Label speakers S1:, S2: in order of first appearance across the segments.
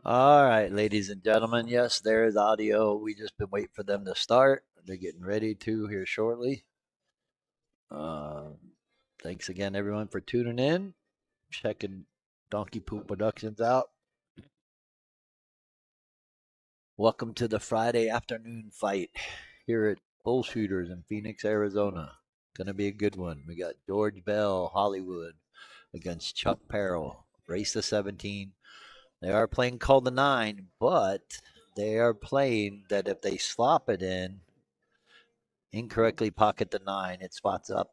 S1: All right, ladies and gentlemen. Yes, there is audio. We just been waiting for them to start. They're getting ready to here shortly. Uh, Thanks again, everyone, for tuning in, checking Donkey Poop Productions out. Welcome to the Friday afternoon fight here at Bullshooters in Phoenix, Arizona. Gonna be a good one. We got George Bell, Hollywood, against Chuck Parrill. Race to 17. They are playing call the 9, but they are playing that if they slop it in, incorrectly pocket the 9, it spots up.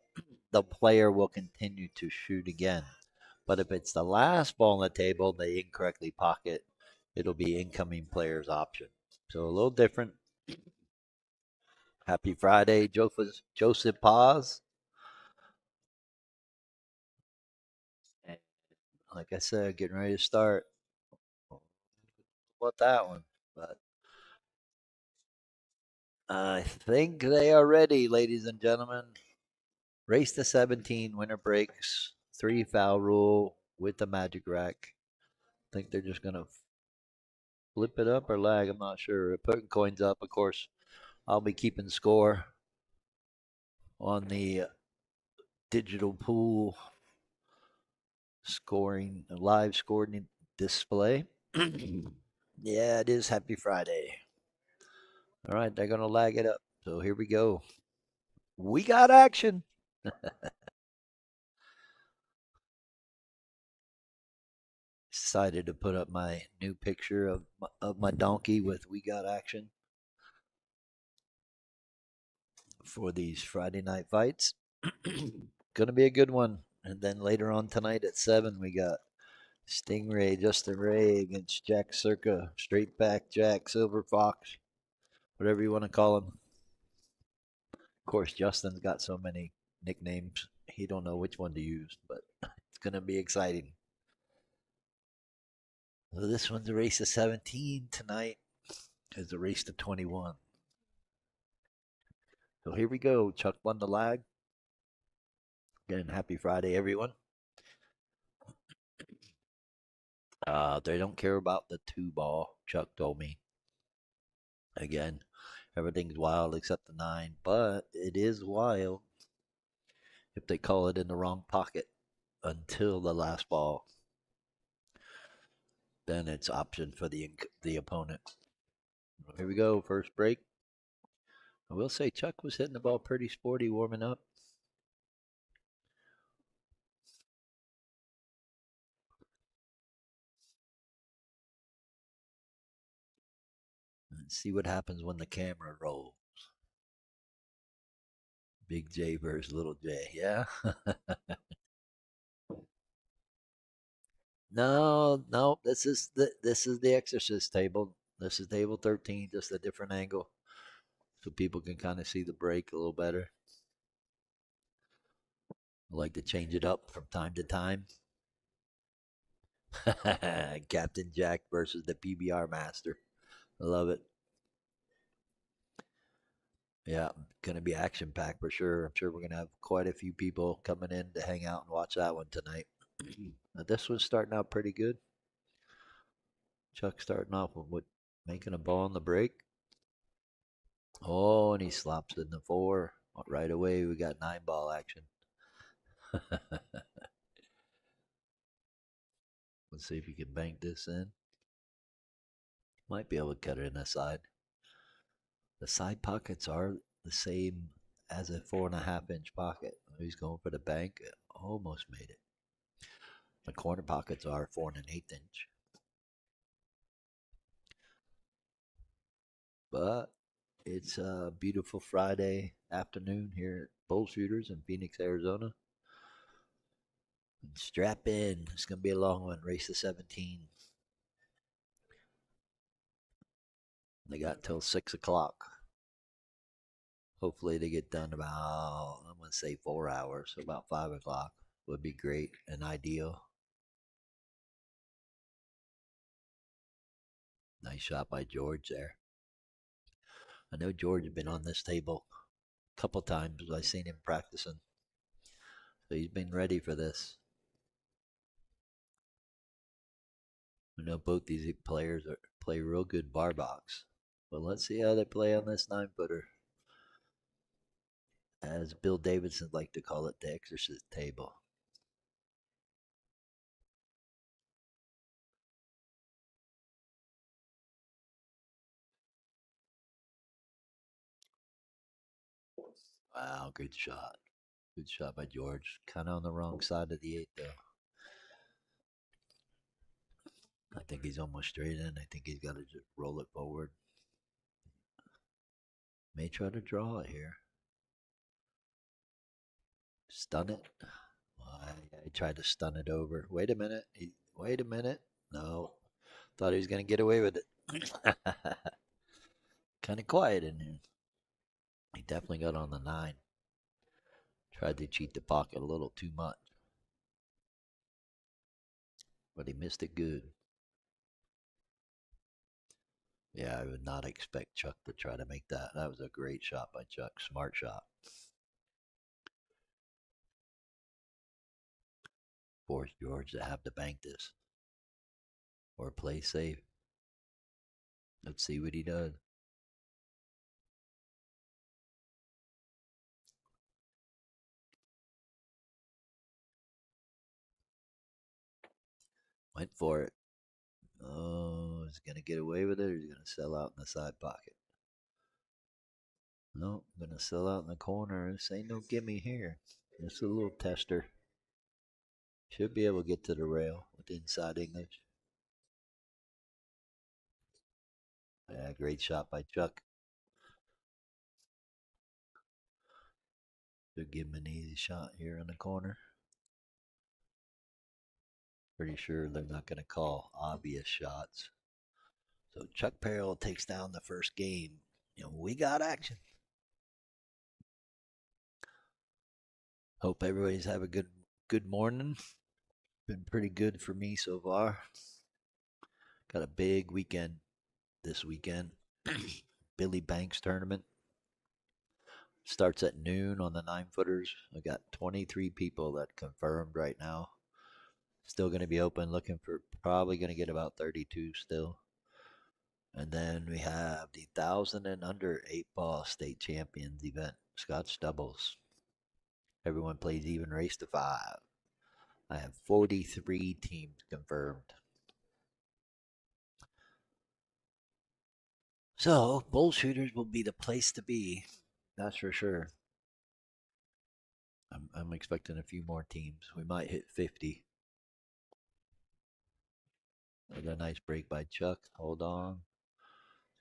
S1: The player will continue to shoot again. But if it's the last ball on the table, they incorrectly pocket, it'll be incoming player's option. So a little different. Happy Friday, Joseph Paz. And like I said, getting ready to start. What that one? But I think they are ready, ladies and gentlemen. Race to 17, winner breaks, three foul rule with the magic rack. I think they're just going to flip it up or lag. I'm not sure. They're putting coins up, of course. I'll be keeping score on the digital pool scoring, live scoring display. Yeah, it is Happy Friday. All right, they're going to lag it up. So here we go. We got action. Decided to put up my new picture of my donkey with "We Got Action" for these Friday night fights. Gonna be a good one. And then later on tonight at 7, we got Stingray, Justin Ray against Jack Circa, Straight Back Jack, Silver Fox, whatever you want to call him. Of course, Justin's got so many nicknames, he don't know which one to use, but it's gonna be exciting. So this one's a race of 17 tonight. Is a race to 21. So here we go. Chuck won the lag. Again, happy Friday, everyone. They don't care about the two ball, Chuck told me. Again, everything's wild except the 9, but it is wild if they call it in the wrong pocket until the last ball. Then it's option for the opponent. Here we go, first break. I will say Chuck was hitting the ball pretty sporty warming up. Let's see what happens when the camera rolls. Big J versus Little J. Yeah. No, no. This is the Exorcist table. This is table 13, just a different angle, so people can kind of see the break a little better. I like to change it up from time to time. Captain Jack versus the PBR Master. I love it. Yeah, gonna be action packed for sure. I'm sure we're gonna have quite a few people coming in to hang out and watch that one tonight. Now, this one's starting out pretty good. Chuck starting off with making a ball on the break. Oh, and he slops in the 4. Right away, we got 9 ball action. Let's see if you can bank this in. Might be able to cut it in the side. The side pockets are the same as a 4.5 inch pocket. He's going for the bank. Almost made it. The corner pockets are 4 1/8 inch. But it's a beautiful Friday afternoon here at Bull Shooters in Phoenix, Arizona. And strap in. It's going to be a long one. Race to 17. They got till 6 o'clock. Hopefully they get done about, I'm going to say 4 hours, so about 5 o'clock would be great and ideal. Nice shot by George there. I know George has been on this table a couple times. I've seen him practicing. So he's been ready for this. know both these players play real good bar box. But let's see how they play on this 9 footer. As Bill Davidson liked to call it, the exorcist table. Wow, good shot. Good shot by George. Kind of on the wrong side of the 8, though. I think he's almost straight in. I think he's got to just roll it forward. May try to draw it here. Stun it. I tried to stun it over. Wait a minute. Wait a minute. No. Thought he was going to get away with it. Kind of quiet in here. He definitely got on the 9. Tried to cheat the pocket a little too much. But he missed it good. Yeah, I would not expect Chuck to try to make that. That was a great shot by Chuck. Smart shot. Force George to have to bank this or play safe. Let's see what he does. Went for it. Oh, is he going to get away with it or is he going to sell out in the side pocket? No, going to sell out in the corner. This ain't no gimme here. It's a little tester. Should be able to get to the rail with inside English. Yeah, great shot by Chuck. Should give him an easy shot here in the corner. Pretty sure they're not going to call obvious shots. So Chuck Parrill takes down the first game. We got action. Hope everybody's have a good morning. Been pretty good for me so far. Got a big weekend this weekend. Billy Banks tournament starts at noon on the 9 footers. I got 23 people that confirmed right now. Still going to be open. Looking for probably going to get about 32 still. And then we have the 1,000 and under 8-ball state champions event, Scotch doubles. Everyone plays even race to 5. I have 43 teams confirmed. So, bull shooters will be the place to be. That's for sure. I'm expecting a few more teams. We might hit 50. Another nice break by Chuck. Hold on.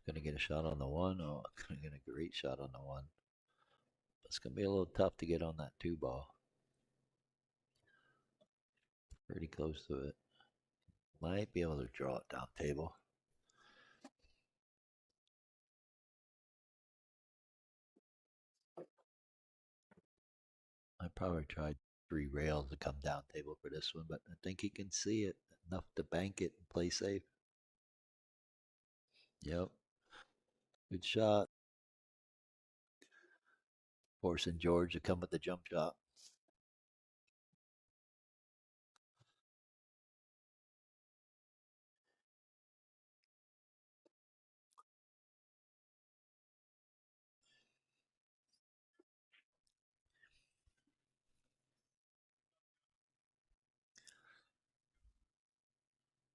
S1: Gonna get a shot on the 1. Oh, gonna get a great shot on the 1. It's gonna be a little tough to get on that 2-ball. Pretty close to it. Might be able to draw it down table. I probably tried 3 rails to come down table for this one, but I think he can see it enough to bank it and play safe. Yep. Good shot. Forcing George to come with the jump shot.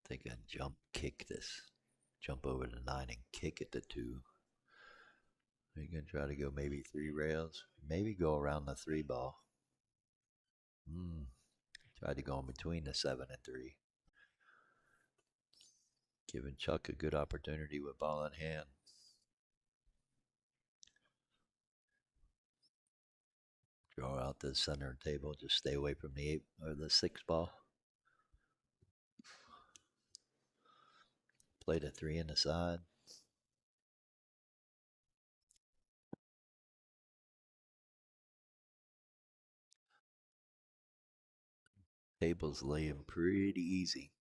S1: Take a jump kick this. Jump over the 9 and kick it to 2. You're going to try to go maybe 3 rails. Maybe go around the 3-ball. Try to go in between the 7 and 3. Giving Chuck a good opportunity with ball in hand. Draw out the center table. Just stay away from the 8 or the 6-ball. Play the 3 in the side. Table's laying pretty easy.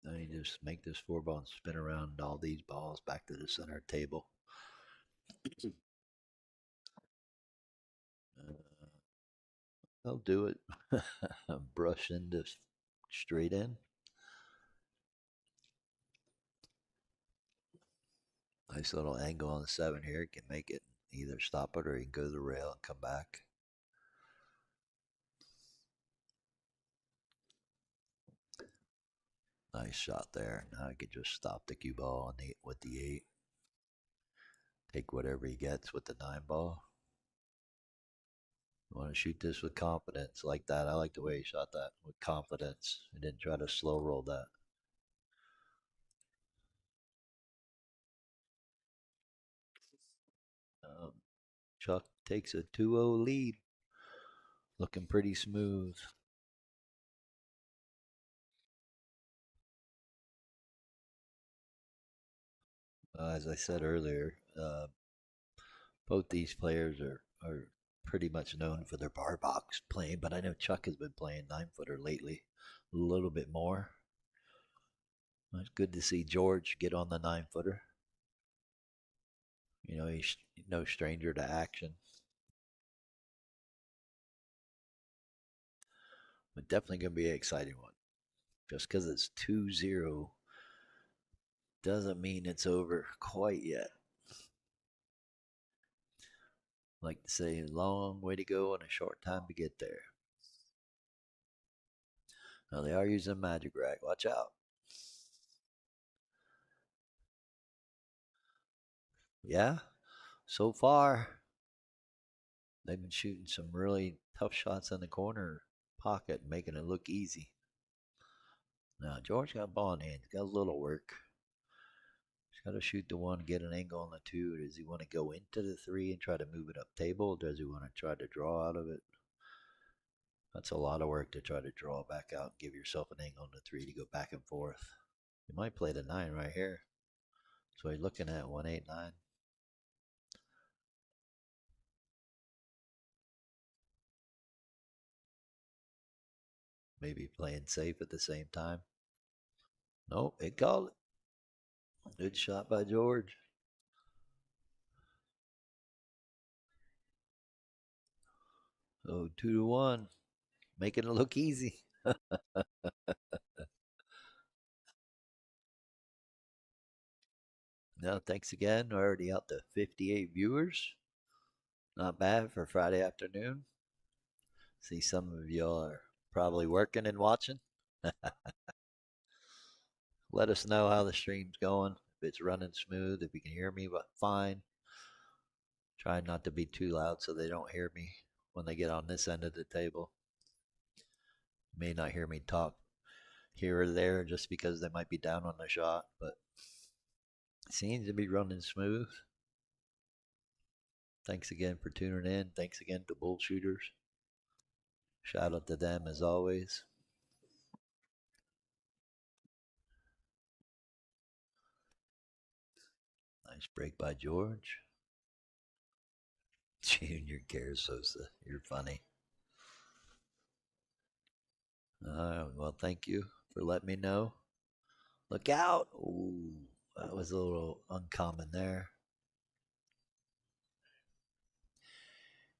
S1: Now you just make this 4-ball and spin around all these balls back to the center table. I'll do it. Brush into straight in. Nice little angle on the 7 here. Can make it either stop it or you can go to the rail and come back. Nice shot there. Now I could just stop the cue ball on with the 8. Take whatever he gets with the 9 ball. You want to shoot this with confidence like that. I like the way he shot that with confidence. He didn't try to slow roll that. Um, Chuck takes a 2-0 lead. Looking pretty smooth. As I said earlier, both these players are pretty much known for their bar box playing, but I know Chuck has been playing 9-footer lately a little bit more. It's good to see George get on the 9-footer. You know, he's no stranger to action. But definitely going to be an exciting one. Just because it's 2-0 doesn't mean it's over quite yet. Like to say, a long way to go and a short time to get there. Now they are using Magic Rack. Watch out. Yeah, so far they've been shooting some really tough shots in the corner pocket, making it look easy. Now George got ball in hand. He's got a little work. He's got to shoot the 1, get an angle on the 2. Does he want to go into the 3 and try to move it up table? Or does he want to try to draw out of it? That's a lot of work to try to draw back out and give yourself an angle on the 3 to go back and forth. You might play the 9 right here. So he's looking at 189. Maybe playing safe at the same time. Nope, it called it. Good shot by George. So 2-1, making it look easy. Now, thanks again. We're already out to 58 viewers. Not bad for Friday afternoon. See, some of y'all are probably working and watching. Let us know how the stream's going. If it's running smooth, if you can hear me, but fine. Try not to be too loud so they don't hear me when they get on this end of the table. You may not hear me talk here or there just because they might be down on the shot, but it seems to be running smooth. Thanks again for tuning in. Thanks again to Bull Shooters. Shout out to them as always. Nice break by George. Junior Sosa, you're funny. Well, thank you for letting me know. Look out! Ooh, that was a little uncommon there.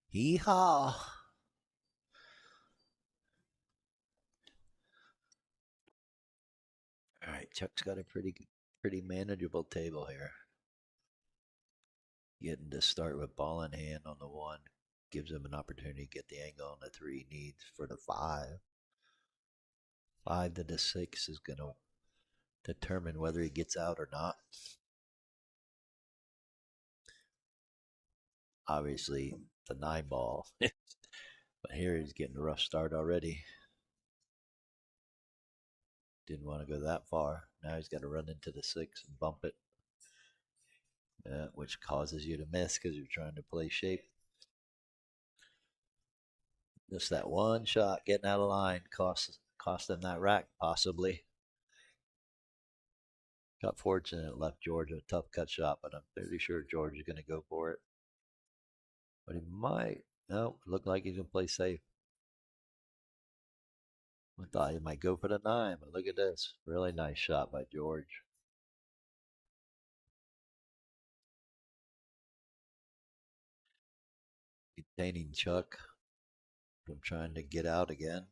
S1: Hee-haw! All right, Chuck's got a pretty manageable table here. Getting to start with ball in hand on the 1 gives him an opportunity to get the angle on the 3 he needs for the 5. 5 to the 6 is going to determine whether he gets out or not. Obviously, the 9 ball. But here he's getting a rough start already. Didn't want to go that far. Now he's got to run into the 6 and bump it. Which causes you to miss because you're trying to play shape. Just that one shot getting out of line cost them that rack possibly. Got fortunate, left George a tough cut shot, but I'm pretty sure George is going to go for it. But he might. No, look like he's going to play safe. I thought he might go for the 9, but look at this. Really nice shot by George. Containing Chuck from trying to get out again.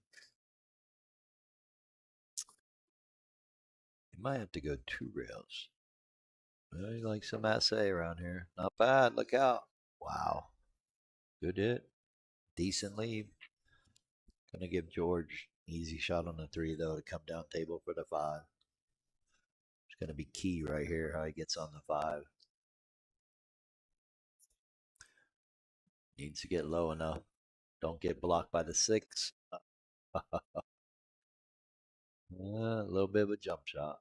S1: He might have to go 2 rails. Well, you like some assay around here. Not bad. Look out. Wow. Good hit. Decent lead. Gonna give George easy shot on the three though to come down table for the five. It's gonna be key right here how he gets on the five. Needs to get low enough. Don't get blocked by the six. A little bit of a jump shot.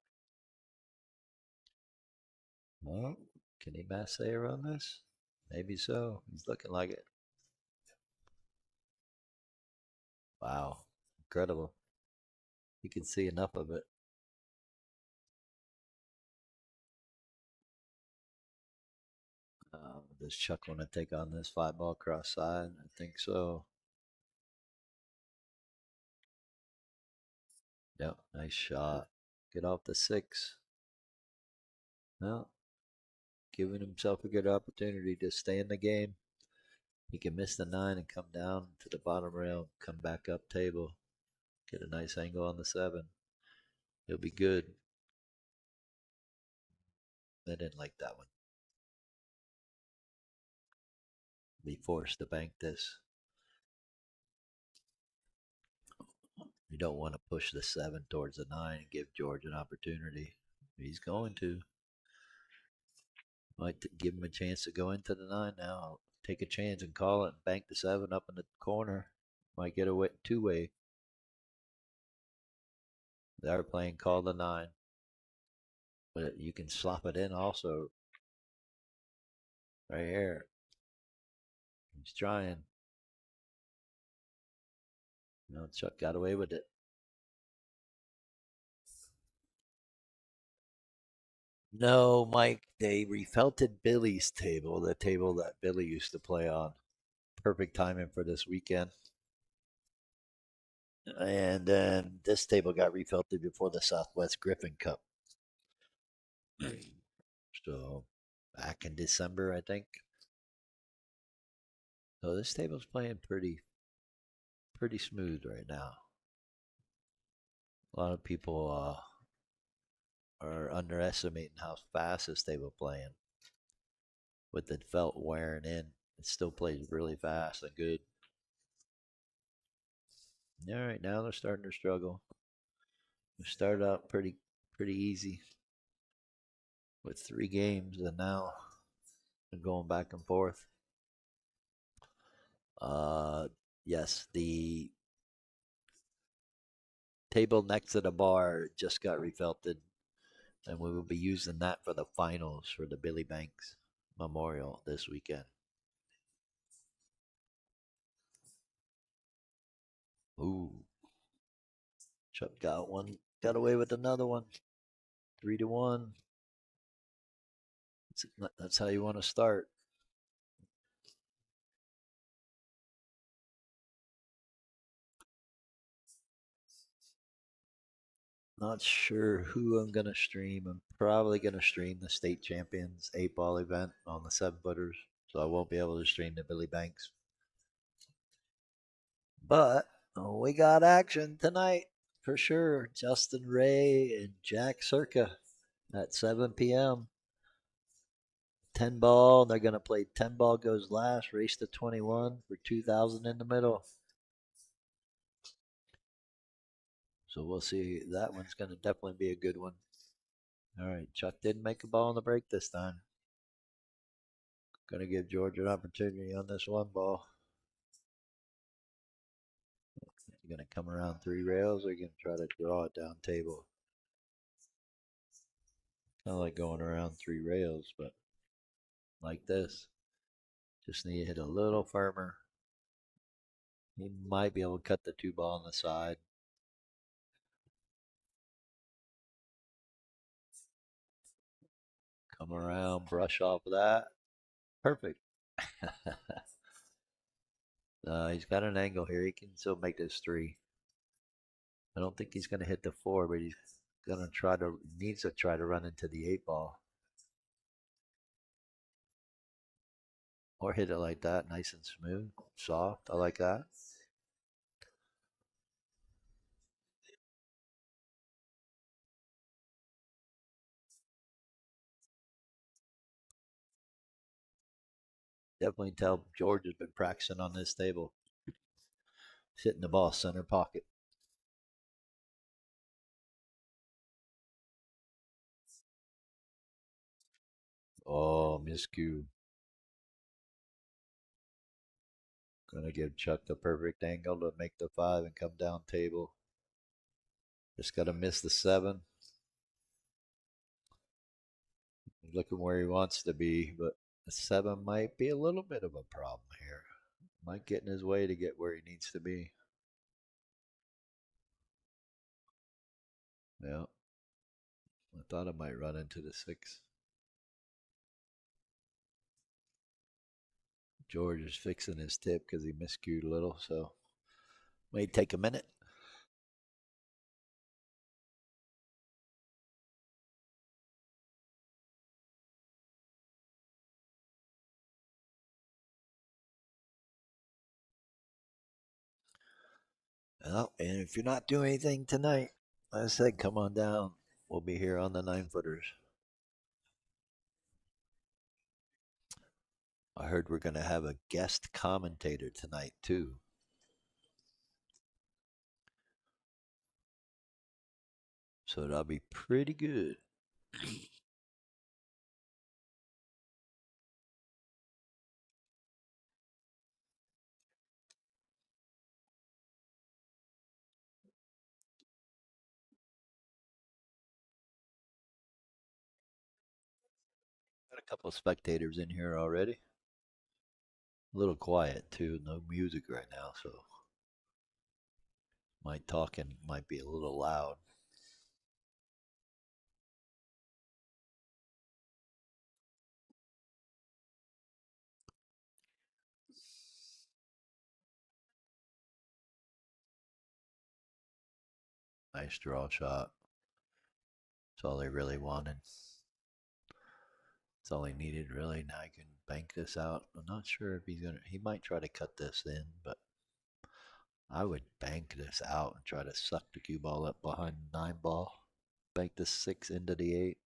S1: Well, can he mass around this? Maybe so. He's looking like it. Wow. Incredible. You can see enough of it. Does Chuck want to take on this five ball cross side? I think so. Yep, nice shot. Get off the six. Well, giving himself a good opportunity to stay in the game. He can miss the nine and come down to the bottom rail, come back up table, get a nice angle on the seven. He'll be good. I didn't like that one. Be forced to bank this. You don't want to push the seven towards the nine and give George an opportunity. He's going to. Might give him a chance to go into the nine now. Take a chance and call it and bank the seven up in the corner. Might get a two-way. They're playing call the nine. But you can slop it in also. Right here. He's trying. No, Chuck got away with it. No, Mike, they refelted Billy's table, the table that Billy used to play on. Perfect timing for this weekend. And then this table got refelted before the Southwest Griffin Cup. So back in December, I think. So this table's playing pretty smooth right now. A lot of people are underestimating how fast this table playing. With the felt wearing in, it still plays really fast and good. All right, now they're starting to struggle. We started out pretty easy with three games, and now they're going back and forth. Uh, yes, the table next to the bar just got refelted, and we will be using that for the finals for the Billy Banks Memorial this weekend. Ooh, Chuck got one, got away with another one. 3-1. That's how you want to start. Not sure who I'm gonna stream. I'm probably gonna stream the state champions 8 ball event on the 7 footers, so I won't be able to stream the Billy Banks. But we got action tonight for sure. Justin Ray and Jack Circa at 7 p.m. 10 ball. They're gonna play 10 ball goes last. Race to 21 for 2,000 in the middle. So we'll see. That one's gonna definitely be a good one. All right, Chuck didn't make a ball on the break this time. Gonna give George an opportunity on this 1 ball. You're gonna come around 3 rails, or you're gonna try to draw it down table. Kind of like going around 3 rails, but like this. Just need to hit a little firmer. He might be able to cut the 2 ball on the side. Come around, brush off of that. Perfect. He's got an angle here. He can still make this 3. I don't think he's gonna hit the 4, but he's gonna needs to try to run into the 8 ball. Or hit it like that, nice and smooth, soft. I like that. Definitely tell George has been practicing on this table, hitting the ball center pocket. Oh, miscue. Gonna give Chuck the perfect angle to make the 5 and come down table. Just gotta miss the 7. Looking where he wants to be, but the 7 might be a little bit of a problem here. Might get in his way to get where he needs to be. Yeah, I thought I might run into the 6. George is fixing his tip because he miscued a little, so may take a minute. Well, and if you're not doing anything tonight, like I said, come on down. We'll be here on the 9 footers. I heard we're going to have a guest commentator tonight, too. So that'll be pretty good. Got a couple of spectators in here already. A little quiet, too. No music right now, so my talking might be a little loud. Nice draw shot. That's all they really wanted. That's all he needed, really. Now I can bank this out. I'm not sure if he's gonna. He might try to cut this in, but I would bank this out and try to suck the cue ball up behind the 9 ball. Bank the 6 into the 8.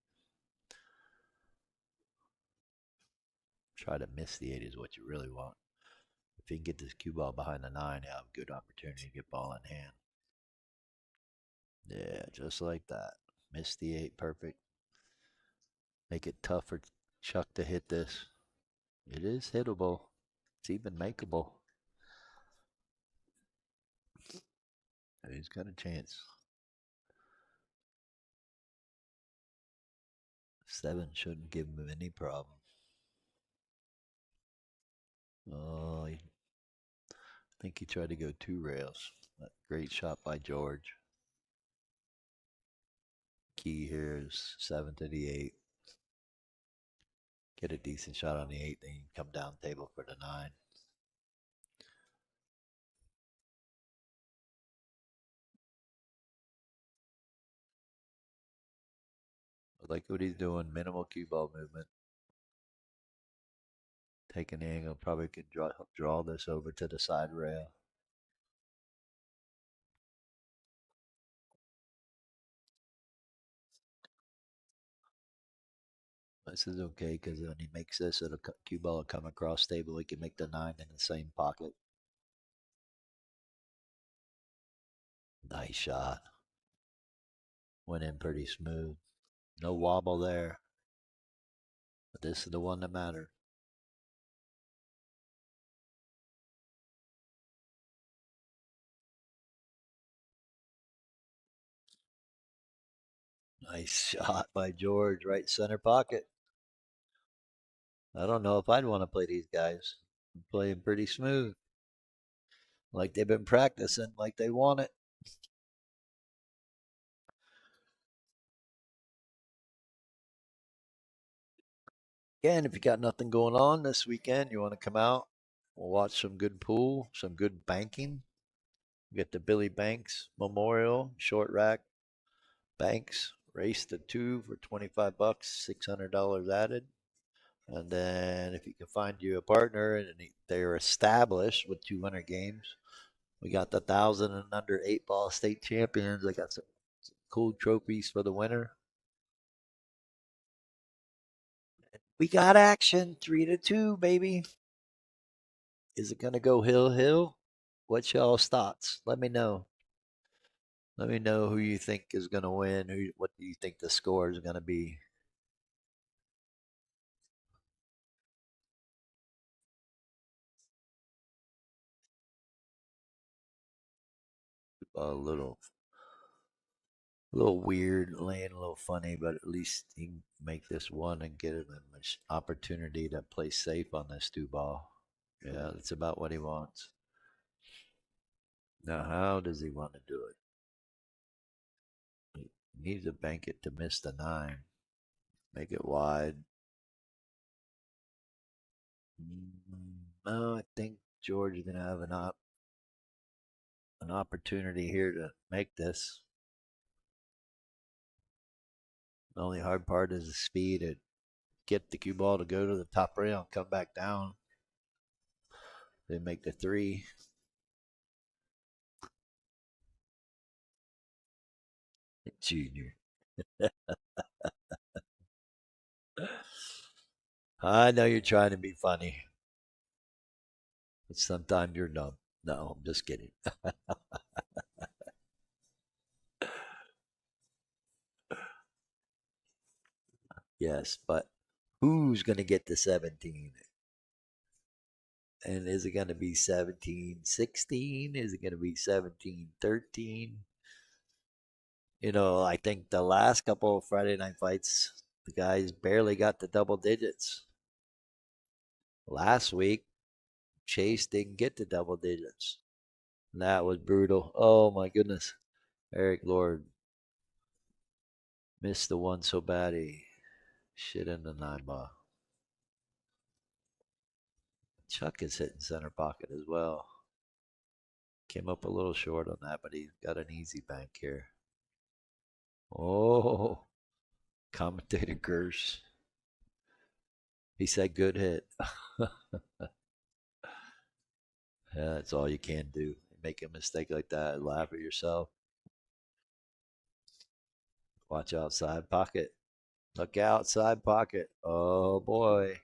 S1: Try to miss the 8 is what you really want. If you can get this cue ball behind the 9, you have a good opportunity to get ball in hand. Yeah, just like that. Miss the 8, perfect. Make it tough for Chuck to hit this. It is hittable. It's even makeable. He's got a chance. 7 shouldn't give him any problem. Oh, I think he tried to go 2 rails. Great shot by George. Key here is 7 to the 8. Get a decent shot on the 8, then you come down table for the 9. I like what he's doing. Minimal cue ball movement. Taking the angle, probably could draw this over to the side rail. This is okay because when he makes this, it'll cue ball will come across table. He can make the 9 in the same pocket. Nice shot. Went in pretty smooth. No wobble there. But this is the one that matters. Nice shot by George, right center pocket. I don't know if I'd want to play these guys. I'm playing pretty smooth. Like they've been practicing, like they want it. Again, if you got nothing going on this weekend, you want to come out, we'll watch some good pool, some good banking. We get the Billy Banks Memorial Short Rack Banks race to 2 for $25, $600 added. And then if you can find you a partner and they're established with 200 games, we got the 1,000 and under 8 ball state champions. I got some cool trophies for the winner. We got action 3 to 2, baby. Is it going to go hill? What's y'all's thoughts? Let me know. Let me know who you think is going to win. What do you think the score is going to be? A little weird, laying a little funny, but at least he can make this one and get him an opportunity to play safe on this two ball. Yeah, that's about what he wants. Now, how does he want to do it? He needs to bank it to miss the nine, make it wide. No, I think George is going to have an opportunity here to make this. The only hard part is the speed and get the cue ball to go to the top rail and come back down. They make the three. Junior. I know you're trying to be funny, but sometimes you're dumb. No, I'm just kidding. Yes, but who's going to get to 17? And is it going to be 17-16? Is it going to be 17-13? I think the last couple of Friday night fights, the guys barely got to double digits. Last week, Chase didn't get to double digits. And that was brutal. Oh my goodness. Eric Lord missed the one so bad he shit in the nine ball. Chuck is hitting center pocket as well. Came up a little short on that, but he's got an easy bank here. Oh, commentator Gersh. He said good hit. Yeah, that's all you can do. Make a mistake like that, laugh at yourself. Watch outside pocket. Look outside pocket. Oh boy.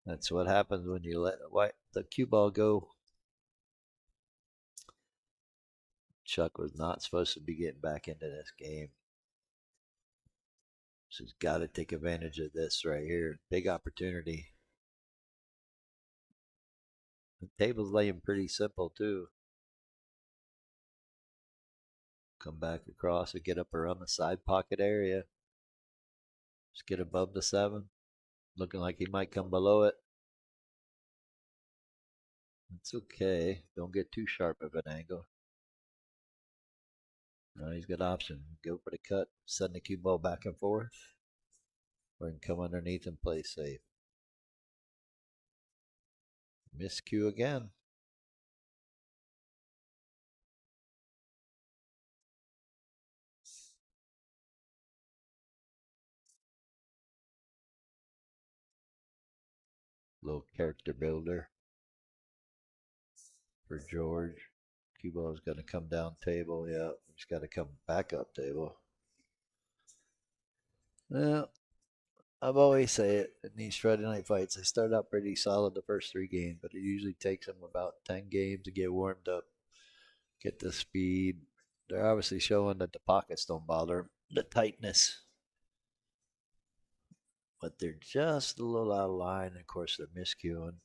S1: That's what happens when you let the cue ball go. Chuck was not supposed to be getting back into this game. So he's got to take advantage of this right here. Big opportunity. The table's laying pretty simple too. Come back across and get up around the side pocket area. Just get above the seven. Looking like he might come below it. It's okay. Don't get too sharp of an angle. No, he's got option. Go for the cut, send the cue ball back and forth, or he can come underneath and play safe. Miscue again. Little character builder for George. Cue ball's going to come down table. Yeah, he's got to come back up table. Well, I've always say it in these Friday night fights. They start out pretty solid the first three games, but it usually takes them about 10 games to get warmed up, get the speed. They're obviously showing that the pockets don't bother the tightness, but they're just a little out of line. Of course, they're miscuing.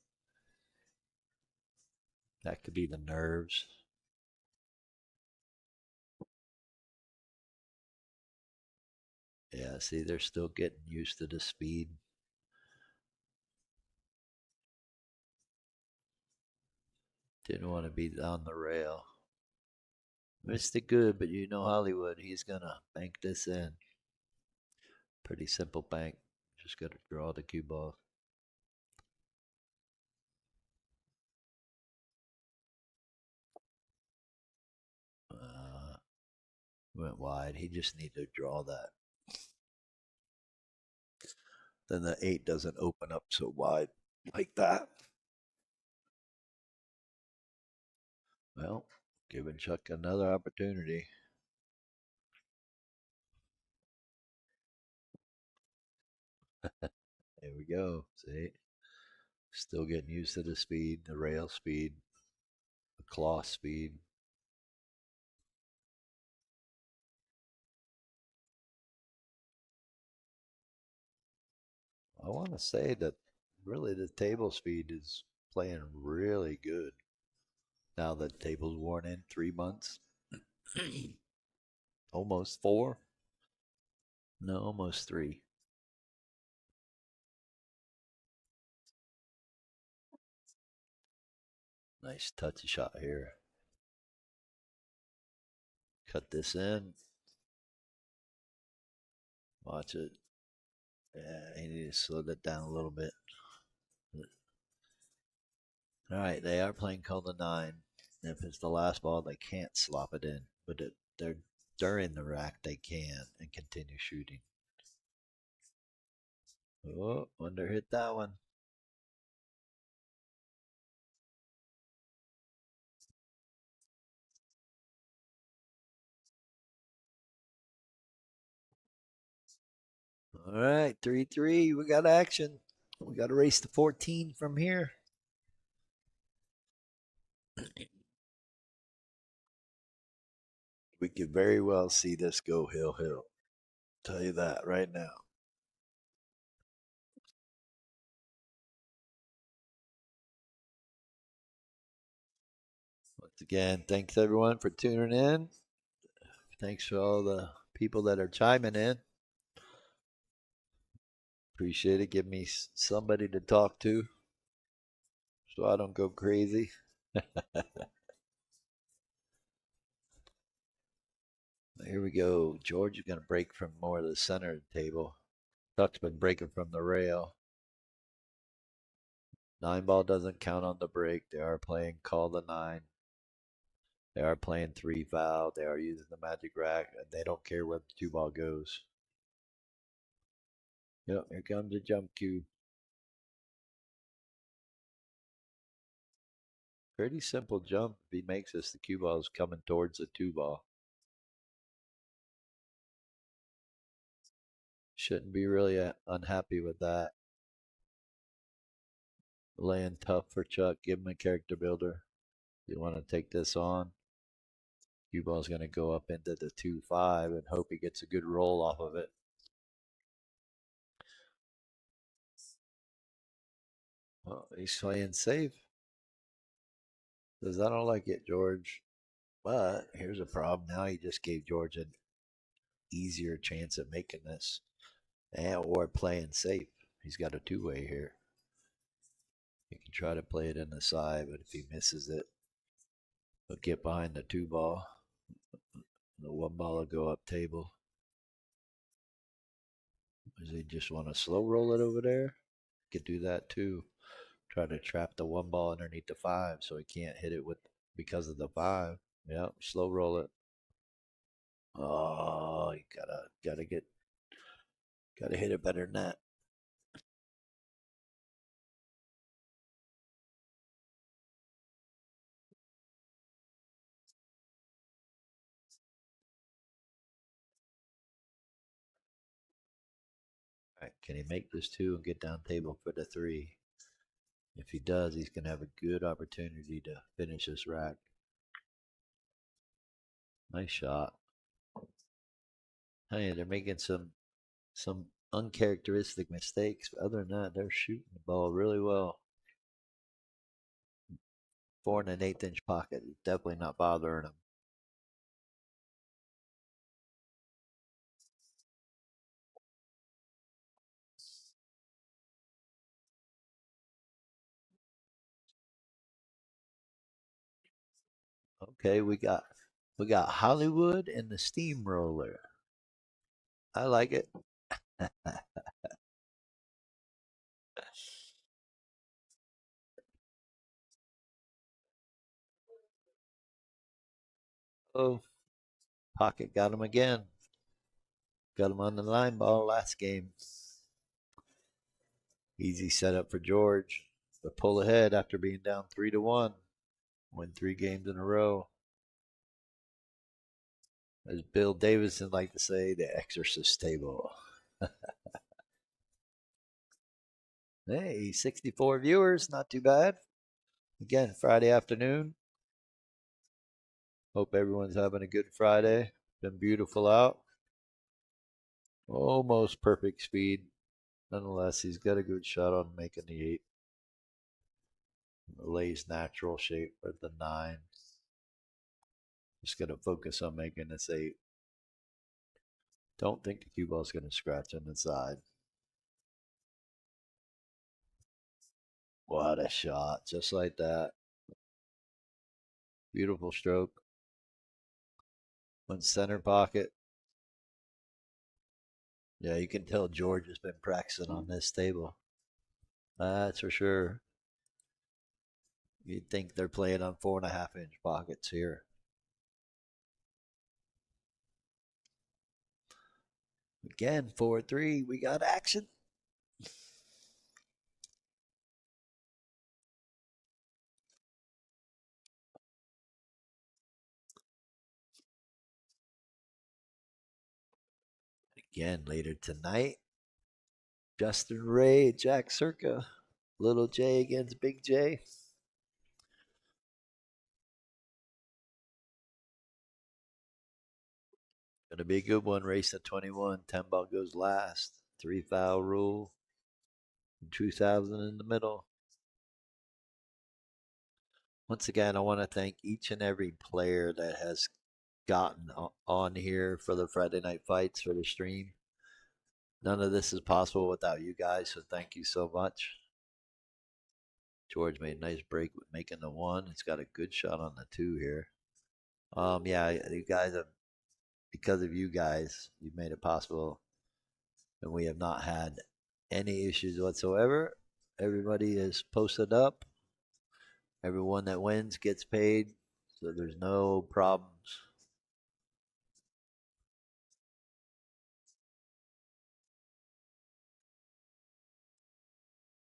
S1: That could be the nerves. Yeah, see, they're still getting used to the speed. Didn't want to be on the rail. Missed it good, but you know Hollywood, he's going to bank this in. Pretty simple bank. Just got to draw the cue ball. Uh, Went wide. He just needed to draw that. Then the eight doesn't open up so wide like that. Well, giving Chuck another opportunity. There we go. See? Still getting used to the speed, the rail speed, the cloth speed. I want to say that really the table speed is playing really good now that table's worn in 3 months, almost four. No, almost three. Nice touchy shot here. Cut this in. Watch it. Yeah, he needs to slow that down a little bit. All right, they are playing call the nine. If it's the last ball, they can't slop it in, but they're during the rack they can and continue shooting. Oh, under hit that one. All right, 3-3. We got action. We got to race to 14 from here. We could very well see this go hill. Tell you that right now. Once again, thanks everyone for tuning in. Thanks for all the people that are chiming in. Appreciate it. Give me somebody to talk to so I don't go crazy. Here we go. George is going to break from more of the center of the table. Chuck's been breaking from the rail. 9 ball doesn't count on the break. They are playing call the nine. They are playing 3 foul. They are using the magic rack. And they don't care where the 2 ball goes. Yep, here comes the jump cue. Pretty simple jump. If he makes this, the cue ball is coming towards the 2 ball. Shouldn't be really unhappy with that. Laying tough for Chuck. Give him a character builder. You want to take this on. Cue ball's going to go up into the 2-5 and hope he gets a good roll off of it. Well, he's playing safe. Says, I don't like it, George. But here's a problem. Now he just gave George an easier chance at making this. And or playing safe. He's got a two-way here. He can try to play it in the side, but if he misses it, he'll get behind the 2 ball. The 1 ball will go up table. Does he just want to slow roll it over there? Could do that too. Try to trap the 1 ball underneath the 5 so he can't hit it with because of the 5. Yep, slow roll it. Oh, you gotta hit it better than that. All right, can he make this 2 and get down table for the 3? If he does, he's gonna have a good opportunity to finish this rack. Nice shot. Hey, they're making some uncharacteristic mistakes. But other than that, they're shooting the ball really well. 4 1/8 inch pocket is definitely not bothering them. Okay, we got Hollywood and the Steamroller. I like it. Oh, pocket got him again. Got him on the 9 ball last game. Easy setup for George. But pull ahead after being down 3-1. Win 3 games in a row. As Bill Davidson liked to say, the Exorcist table. Hey, 64 viewers, not too bad. Again, Friday afternoon. Hope everyone's having a good Friday. Been beautiful out. Almost perfect speed. Nonetheless, he's got a good shot on making the 8. Lays natural shape for the 9. Just got to focus on making this 8. Don't think the cue ball's going to scratch on the side. What a shot. Just like that. Beautiful stroke. One center pocket. Yeah, you can tell George has been practicing on this table. That's for sure. You'd think they're playing on 4.5-inch pockets here. Again, 4-3. We got action. Again, later tonight, Justin Ray, Jack Circa, Little J against Big J. Gonna be a good one. Race at 21. 10 ball goes last. 3 foul rule. 2,000 in the middle. Once again, I want to thank each and every player that has gotten on here for the Friday night fights for the stream. None of this is possible without you guys, so thank you so much. George made a nice break with making the 1. He's got a good shot on the 2 here. Yeah, you guys have, because of you guys, you've made it possible, and we have not had any issues whatsoever. Everybody is posted up. Everyone that wins gets paid, so there's no problems.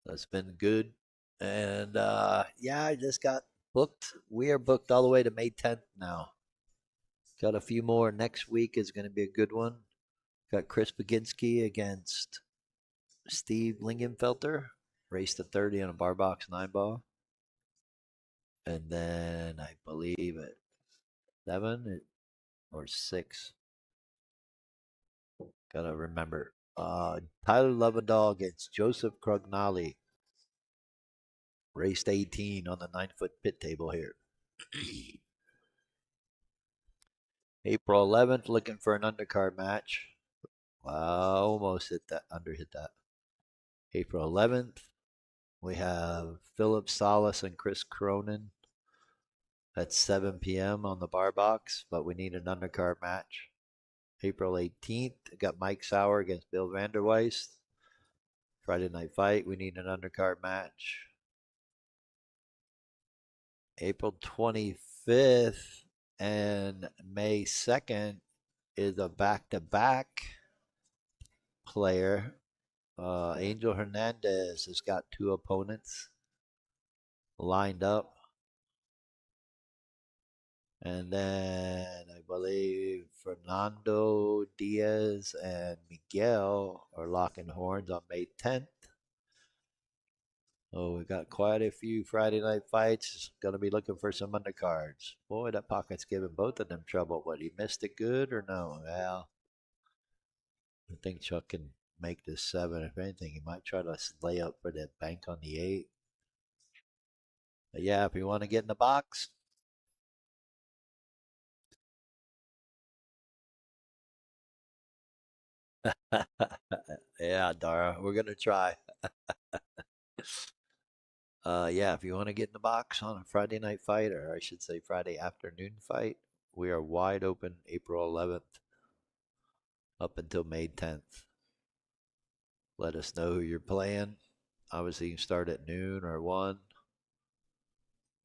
S1: That's been good. And yeah, I just got booked. We are booked all the way to May 10th now. Got a few more. Next week is going to be a good one. Got Chris Baginski against Steve Lingenfelter. Race to 30 on a bar box 9 ball. And then I believe at 7 or 6. Gotta remember. Tyler Lovedahl against Joseph Crognali. Raced 18 on the 9-foot pit table here. April 11th, looking for an undercard match. Wow, almost hit that, under hit that. April 11th, we have Philip Salas and Chris Cronin at 7 p.m. on the bar box, but we need an undercard match. April 18th, got Mike Sauer against Bill Vanderweist. Friday night fight, we need an undercard match. April 25th and May 2nd is a back-to-back player. Angel Hernandez has got 2 opponents lined up. And then I believe Fernando Diaz and Miguel are locking horns on May 10th. Oh, we got quite a few Friday night fights. Gonna be looking for some undercards. Boy, that pocket's giving both of them trouble. What, he missed it good or no? Well, I think Chuck can make this 7. If anything, he might try to lay up for that bank on the 8. But yeah, if you want to get in the box, yeah, Dara, we're gonna try. Yeah, if you want to get in the box on a Friday night fight, or I should say Friday afternoon fight, we are wide open April 11th up until May 10th. Let us know who you're playing. Obviously, you can start at noon or 1.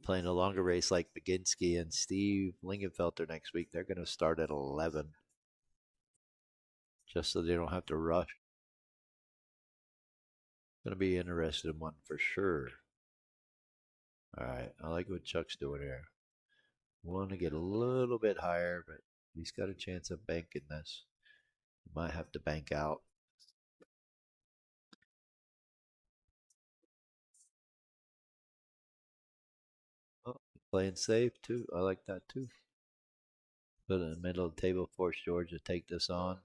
S1: Playing a longer race like Baginski and Steve Lingenfelter next week, they're going to start at 11 just so they don't have to rush. Going to be interested in one for sure. All right, I like what Chuck's doing here. Want to get a little bit higher, but he's got a chance of banking this. He might have to bank out. Playing safe too. I like that too. Put it in the middle of the table, force George to take this on.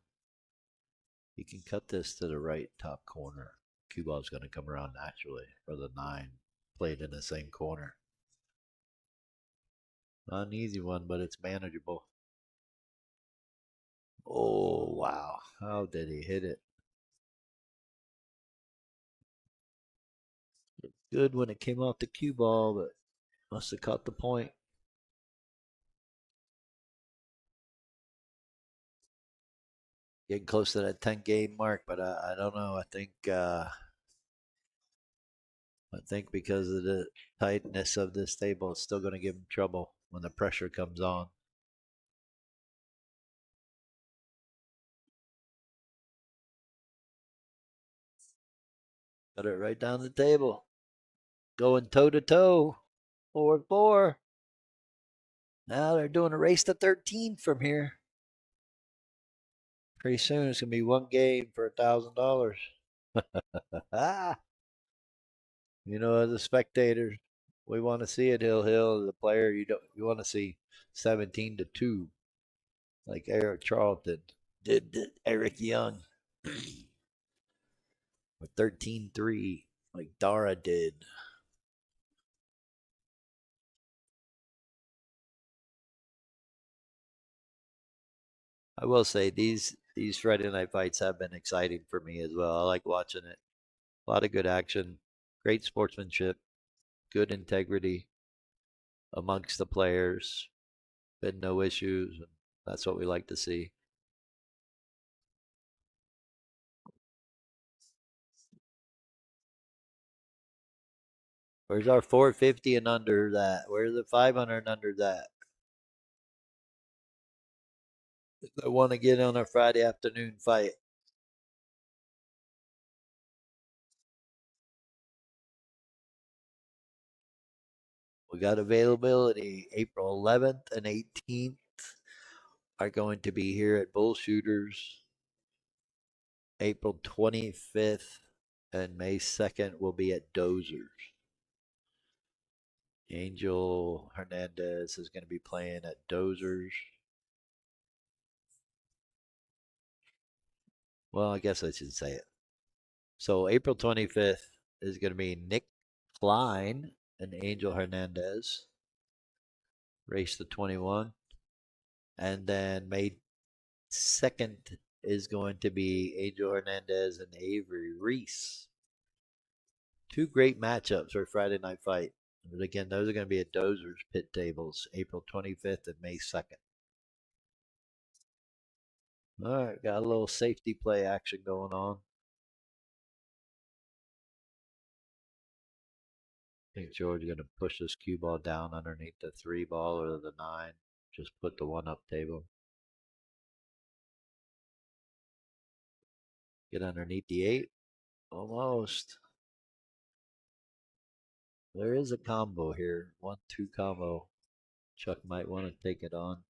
S1: He can cut this to the right top corner. Cue ball's going to come around naturally for the 9. Played in the same corner. Not an easy one, but it's manageable. Oh, wow. How did he hit it? Good when it came off the cue ball, but must have caught the point. Getting close to that 10-game mark, but I don't know. I think because of the tightness of this table, it's still going to give him trouble when the pressure comes on. Got it right down the table. Going toe to toe. 4-4. Now they're doing a race to 13 from here. Pretty soon it's gonna be one game for $1,000. Ah, as a spectator, we want to see it. Hill, as a player, you want to see 17-2, like Eric Charlton did Eric Young, or 13-3, like Dara did. I will say these Friday night fights have been exciting for me as well. I like watching it. A lot of good action, great sportsmanship, good integrity amongst the players. Been no issues. And that's what we like to see. Where's our 450 and under that? Where's the 500 and under that? I want to get on a Friday afternoon fight. We got availability. April 11th and 18th are going to be here at Bull Shooters. April 25th and May 2nd will be at Dozers. Angel Hernandez is going to be playing at Dozers. Well, I guess I should say it. So April 25th is going to be Nick Klein and Angel Hernandez. Race the 21. And then May 2nd is going to be Angel Hernandez and Avery Reese. Two great matchups for Friday night fight. But again, those are going to be at Dozer's pit tables, April 25th and May 2nd. All right, got a little safety play action going on. I think George is going to push this cue ball down underneath the 3 ball or the 9. Just put the 1 up table. Get underneath the 8. Almost. There is a combo here. 1-2 combo. Chuck might want to take it on.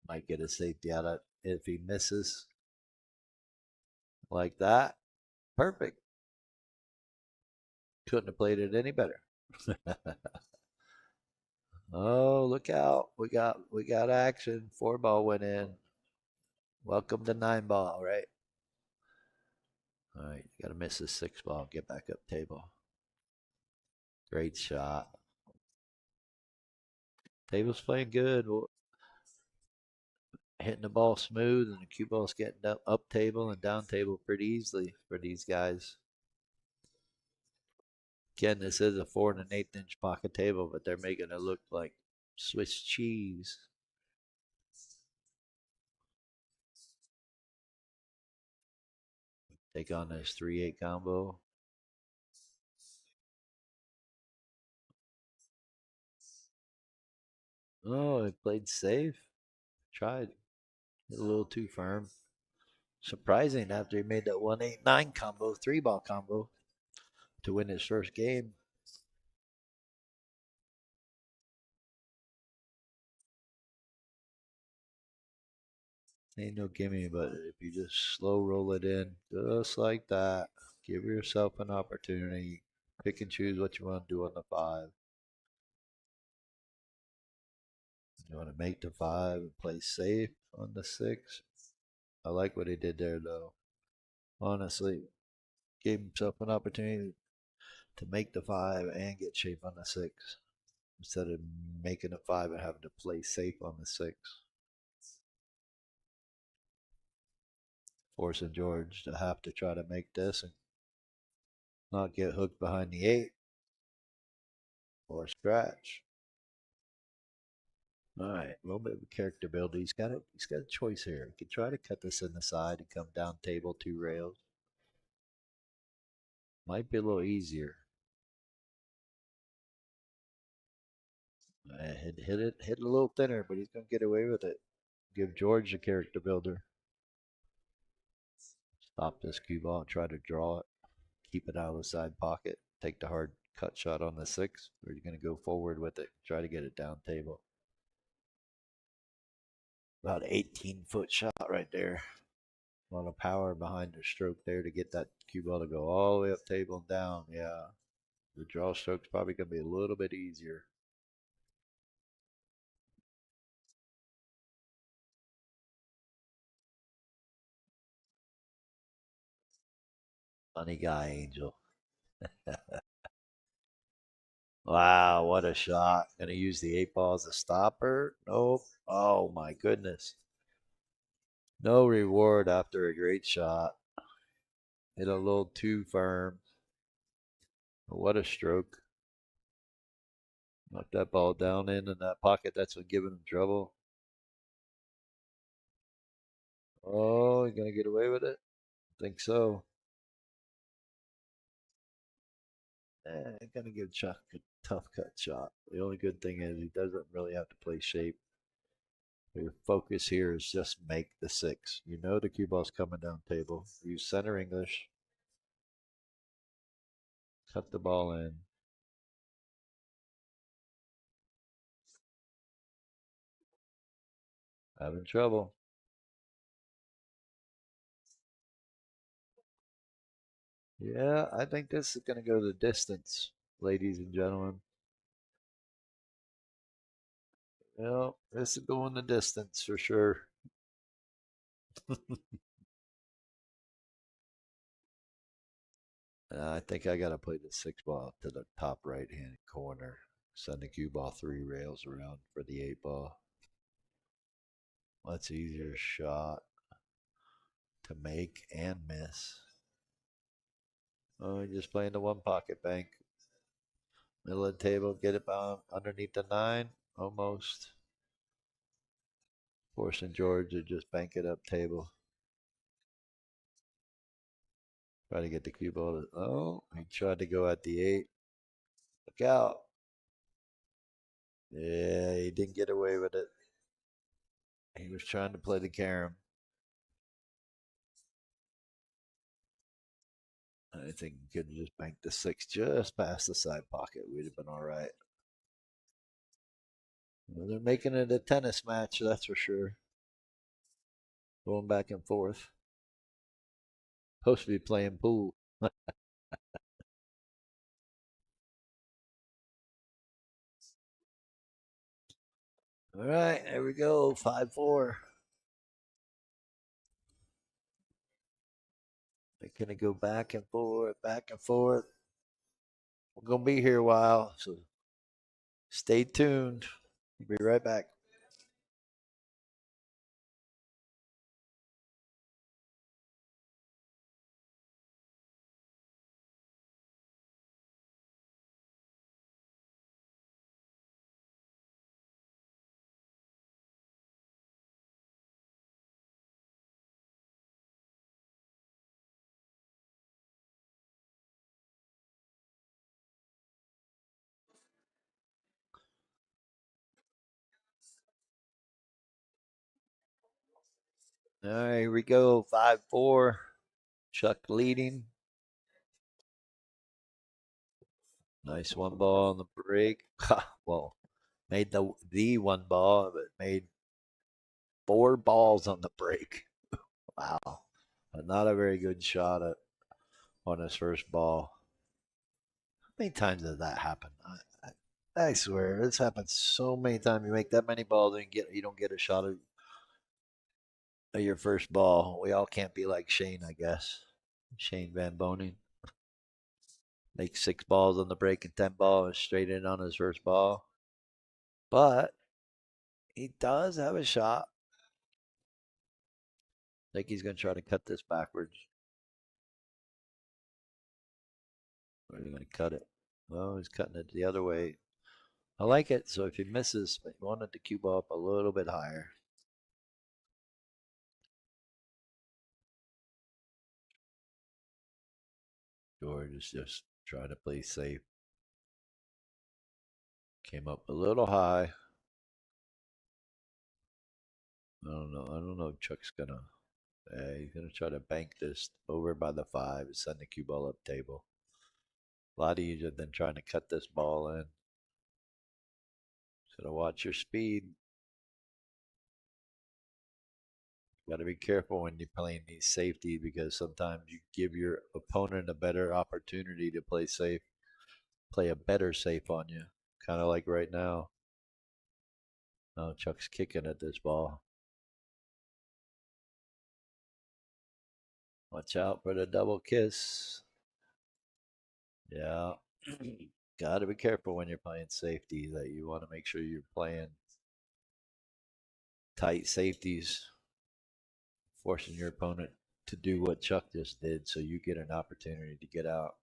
S1: Might get a safety out of it if he misses. Like that. Perfect. Couldn't have played it any better. Oh, look out. We got action. 4 ball went in. Welcome to 9 ball, right? All right, you gotta miss the 6 ball. Get back up table. Great shot. Table's playing good. Hitting the ball smooth, and the cue ball's getting up table and down table pretty easily for these guys. Again, this is a 4 1/8 inch pocket table, but they're making it look like Swiss cheese. Take on this 3-8 combo. Oh, it played safe. Tried. A little too firm. Surprising after he made that 1-8-9 combo, 3 ball combo to win his first game. Ain't no gimme, but if you just slow roll it in, just like that, give yourself an opportunity. Pick and choose what you want to do on the five. You want to make the five and play safe on the six. I like what he did there, though. Honestly, gave himself an opportunity to make the five and get shape on the six instead of making a five and having to play safe on the six. Forcing George to have to try to make this and not get hooked behind the eight or scratch. All right, a little bit of character build. He's got a choice here. He could try to cut this in the side and come down table two rails. Might be a little easier. Hit a little thinner, but he's gonna get away with it. Give George a character builder. Stop this cue ball and try to draw it. Keep it out of the side pocket. Take the hard cut shot on the six, or you're gonna go forward with it. Try to get it down table. About 18-foot shot right there. A lot of power behind the stroke there to get that cue ball to go all the way up table and down. Yeah, the draw stroke's probably gonna be a little bit easier. Funny guy, Angel. Wow, what a shot. Gonna use the eight ball as a stopper? Nope. Oh my goodness. No reward after a great shot. Hit a little too firm. What a stroke. Knock that ball down in that pocket. That's what giving him trouble. Oh, you gonna get away with it? Think so. Gonna give Chuck a tough cut shot. The only good thing is he doesn't really have to play shape. Your focus here is just make the six. You know the cue ball's coming down table. Use center English. Cut the ball in. Having trouble. Yeah, I think this is going to go the distance, ladies and gentlemen. Well, this is going the distance for sure. I think I got to play the six ball to the top right hand corner. Send the cue ball three rails around for the eight ball. Much easier shot to make and miss. Oh, just playing the one pocket bank. Middle of the table, get it bound underneath the nine, almost. Forcing George to just bank it up table. Try to get the cue ball. Oh, he tried to go at the eight. Look out. Yeah, he didn't get away with it. He was trying to play the carom. I think he could have just banked the six just past the side pocket. We'd have been all right. Well, they're making it a tennis match, that's for sure. Going back and forth. Supposed to be playing pool. All right, there we go. 5-4. They're going to go back and forth, back and forth. We're going to be here a while, so stay tuned. We'll be right back. All right, here we go. 5-4. Chuck leading. Nice one ball on the break. Well, made the one ball, but made 4 balls on the break. Wow. But not a very good shot on his first ball. How many times does that happen? I swear, this happens so many times. You make that many balls and you don't get a shot of your first ball. We all can't be like Shane, I guess. Shane Van Boning. Make 6 balls on the break and 10 balls straight in on his first ball. But he does have a shot. I think he's going to try to cut this backwards. Or is he going to cut it? No, he's cutting it the other way. I like it. So if he misses, but you wanted to cue ball up a little bit higher. George is just trying to play safe. Came up a little high. I don't know. I don't know if Chuck's gonna. He's gonna try to bank this over by the 5 and send the cue ball up table. A lot easier than trying to cut this ball in. So to watch your speed. Got to be careful when you're playing these safeties because sometimes you give your opponent a better opportunity to play safe, play a better safe on you. Kind of like right now. Oh, Chuck's kicking at this ball. Watch out for the double kiss. Yeah. Got to be careful when you're playing safety that you want to make sure you're playing tight safeties, forcing your opponent to do what Chuck just did so you get an opportunity to get out.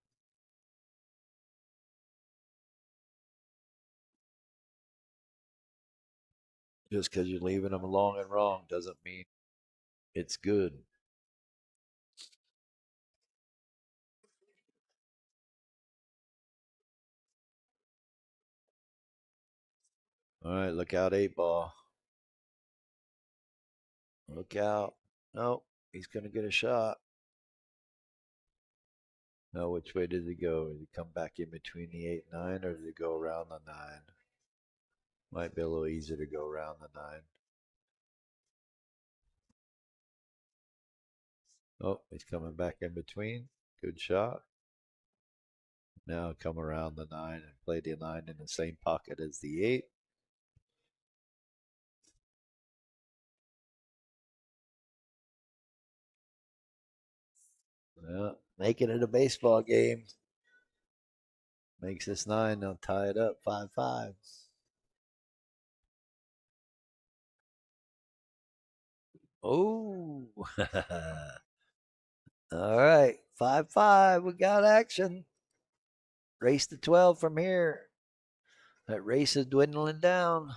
S1: Just because you're leaving them long and wrong doesn't mean it's good. All right, look out, 8 ball. Look out. Nope, he's going to get a shot. No, which way did he go? Did he come back in between the 8 and 9 or did he go around the 9? Might be a little easier to go around the 9. Oh, he's coming back in between. Good shot. Now come around the 9 and play the 9 in the same pocket as the 8. Yeah, making it a baseball game. Makes this 9. They'll tie it up 5-5. Oh, all right. 5-5. We got action. Race to 12 from here. That race is dwindling down.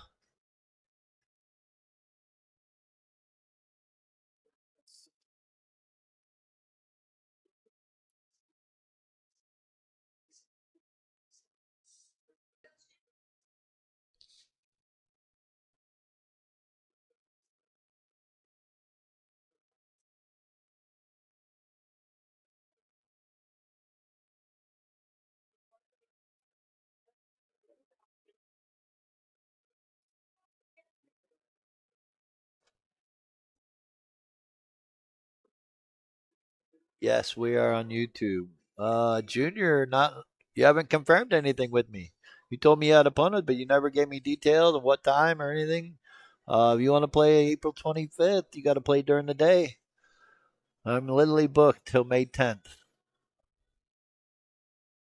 S1: Yes, we are on YouTube. Junior, not you haven't confirmed anything with me. You told me you had opponents, but you never gave me details of what time or anything. If you want to play April 25th, you got to play during the day. I'm literally booked till May 10th.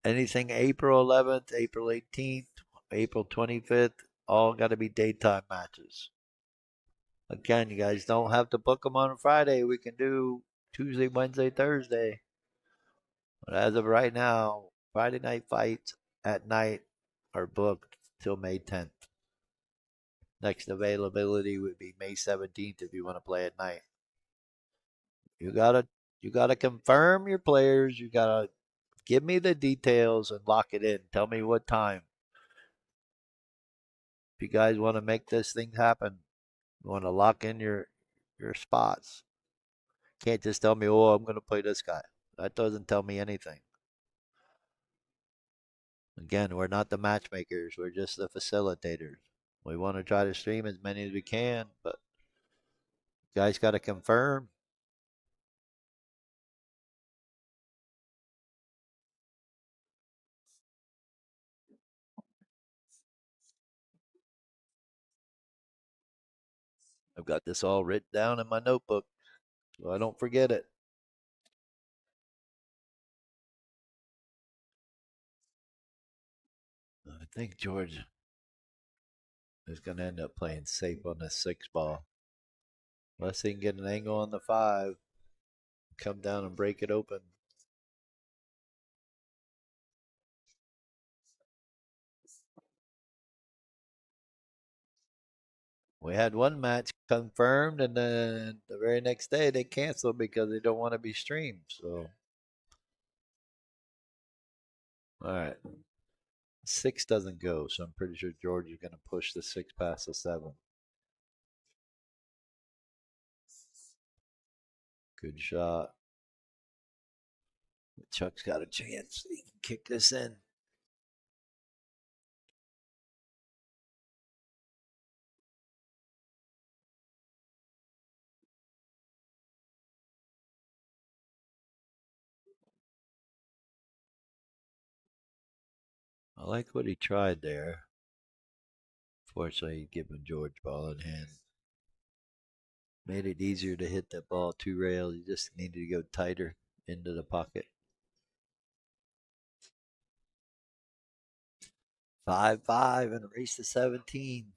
S1: Anything April 11th, April 18th, April 25th, all got to be daytime matches. Again, you guys don't have to book them on Friday. We can do Tuesday, Wednesday, Thursday. But as of right now, Friday night fights at night are booked till May 10th. Next availability would be May 17th if you want to play at night. You gotta you gotta confirm your players. You gotta give me the details and lock it in. Tell me what time. If you guys want to make this thing happen, you want to lock in your spots. Can't just tell me, oh, I'm gonna play this guy. That doesn't tell me anything. Again, we're not the matchmakers. We're just the facilitators. We want to try to stream as many as we can, but Guys got to confirm. I've got this all written down in my notebook so I don't forget it. I think George is going to end up playing safe on this 6 ball. Unless he can get an angle on the 5, come down and break it open. We had one match confirmed, and then the very next day they canceled because they don't want to be streamed. So, all right, 6 doesn't go, so I'm pretty sure George is going to push the 6 past the 7. Good shot. Chuck's got a chance. He can kick this in. I like what he tried there. Fortunately, giving George ball in hand. Made it easier to hit that ball 2 rails. You just needed to go tighter into the pocket. 5-5 and a race to 17.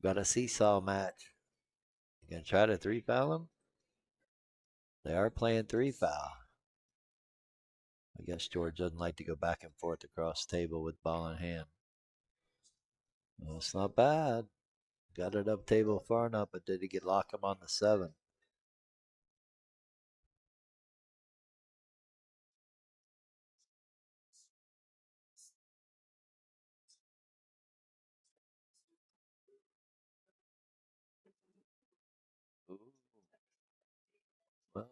S1: Got a seesaw match. You gonna try to 3 foul him? They are playing 3 foul. I guess George doesn't like to go back and forth across the table with ball in hand. Well, it's not bad. Got it up table far enough, but did he get lock him on the 7? Ooh. Well,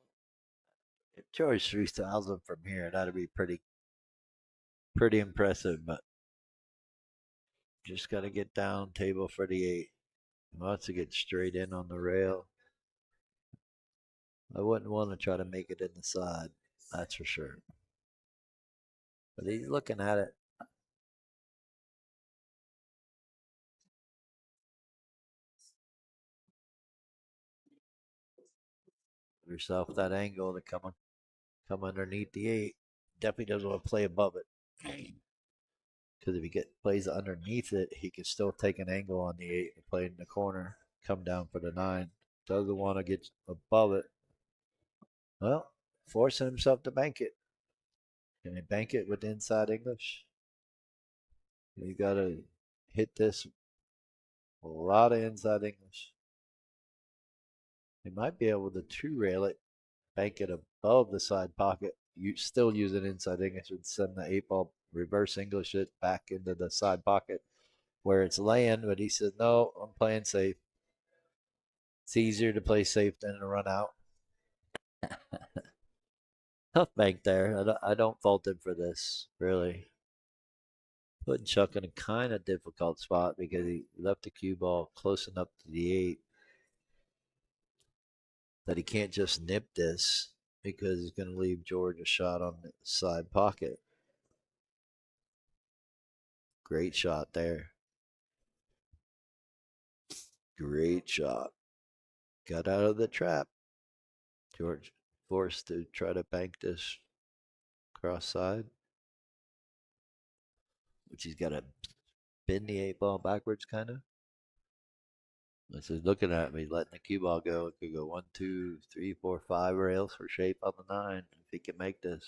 S1: if George 3,000 from here, that'd be pretty impressive. But just got to get down table for the 8. He wants to get straight in on the rail. I wouldn't want to try to make it in the side. That's for sure. But he's looking at it. Yourself that angle to come underneath the 8. Definitely doesn't want to play above it. Because if he plays underneath it, he can still take an angle on the 8 and play in the corner, come down for the 9. Doesn't want to get above it. Well, forcing himself to bank it. Can he bank it with inside English? You got to hit this a lot of inside English. He might be able to 2 rail it, bank it above the side pocket. You still use an inside English and send the 8 ball reverse English it back into the side pocket where it's laying. But he says, no, I'm playing safe. It's easier to play safe than to run out. Tough bank there. I don't fault him for this, really. Putting Chuck in a kind of difficult spot because he left the cue ball close enough to the 8 that he can't just nip this because he's going to leave George a shot on the side pocket. Great shot there. Great shot. Got out of the trap. George forced to try to bank this cross side, which he's got to bend the 8 ball backwards, kind of. This is looking at me, letting the cue ball go. It could go 1, 2, 3, 4, 5 rails for shape on the 9 if he can make this.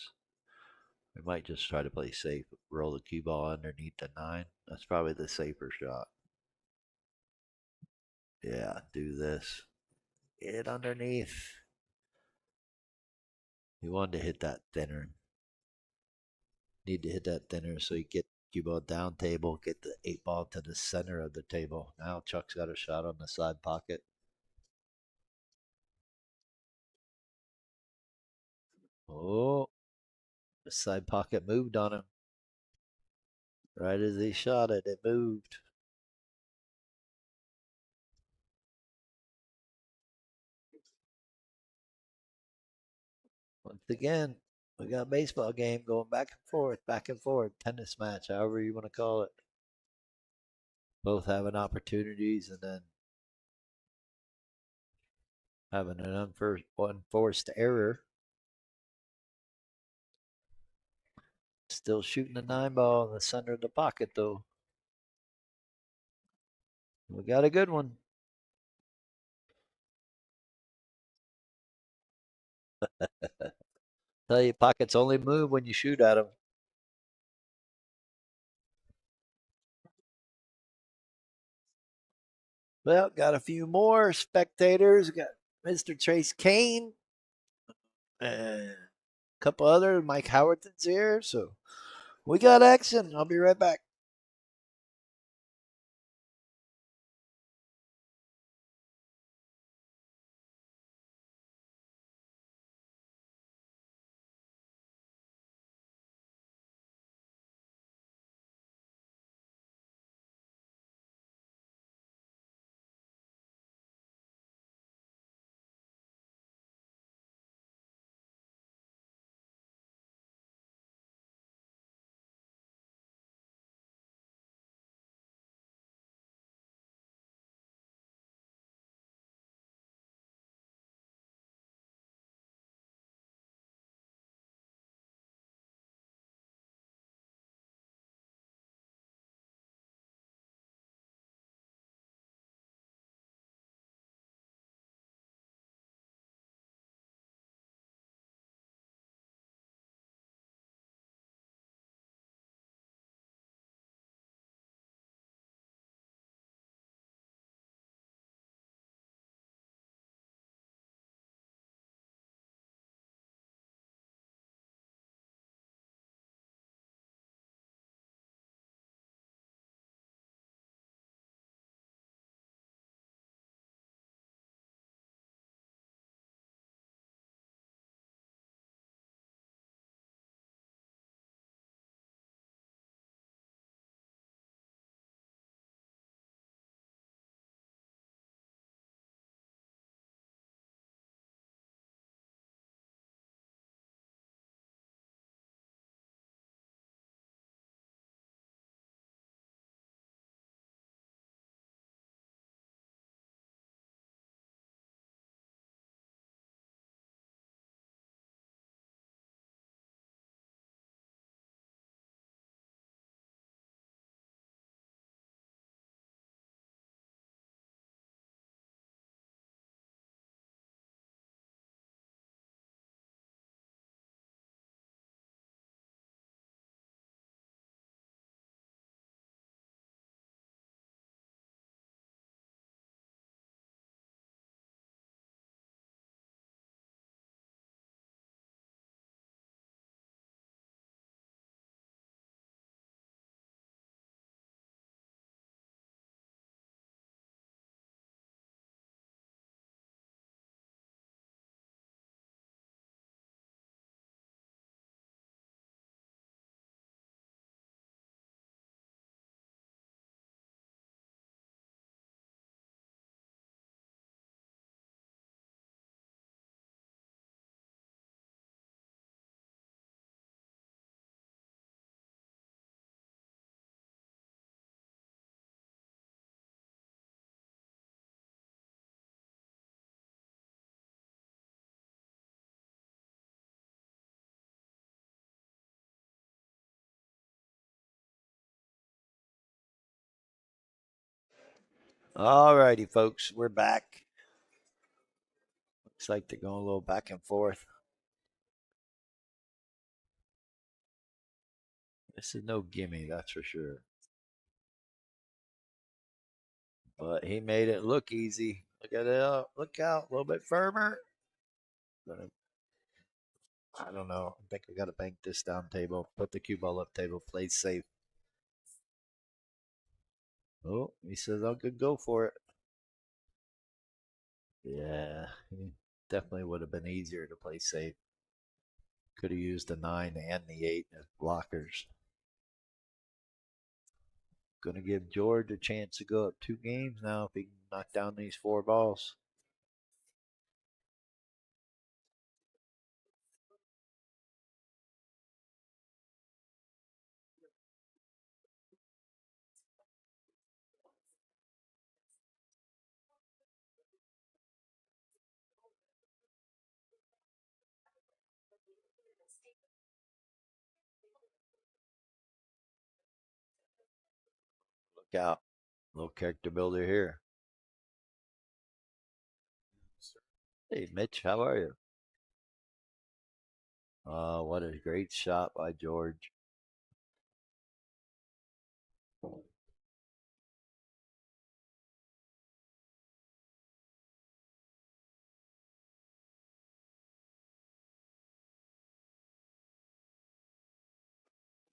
S1: We might just try to play safe, roll the cue ball underneath the 9. That's probably the safer shot. Yeah, do this. Get underneath. He wanted to hit that thinner. Need to hit that thinner so you get cue ball down table, get the 8 ball to the center of the table. Now Chuck's got a shot on the side pocket. Oh, the side pocket moved on him. Right as he shot it, it moved. Once again, we got a baseball game going back and forth, tennis match, however you want to call it. Both having opportunities and then having an unforced error. Still shooting a 9 ball in the center of the pocket, though. We got a good one. Tell you, pockets only move when you shoot at them. Well, got a few more spectators. Got Mr. Trace Kane and a couple other. Mike Howerton's here, so we got action. I'll be right back. All righty, folks, we're back. Looks like they're going a little back and forth. This is no gimme, that's for sure. But he made it look easy. Look at it. Look out. A little bit firmer. I don't know. I think I got to bank this down table. Put the cue ball up table. Play safe. Oh, he says I could go for it. Yeah, definitely would have been easier to play safe. Could have used the 9 and the 8 as blockers. Going to give George a chance to go up 2 games now if he can knock down these 4 balls. out. Little character builder here. Hey, Mitch, how are you? What a great shot by George.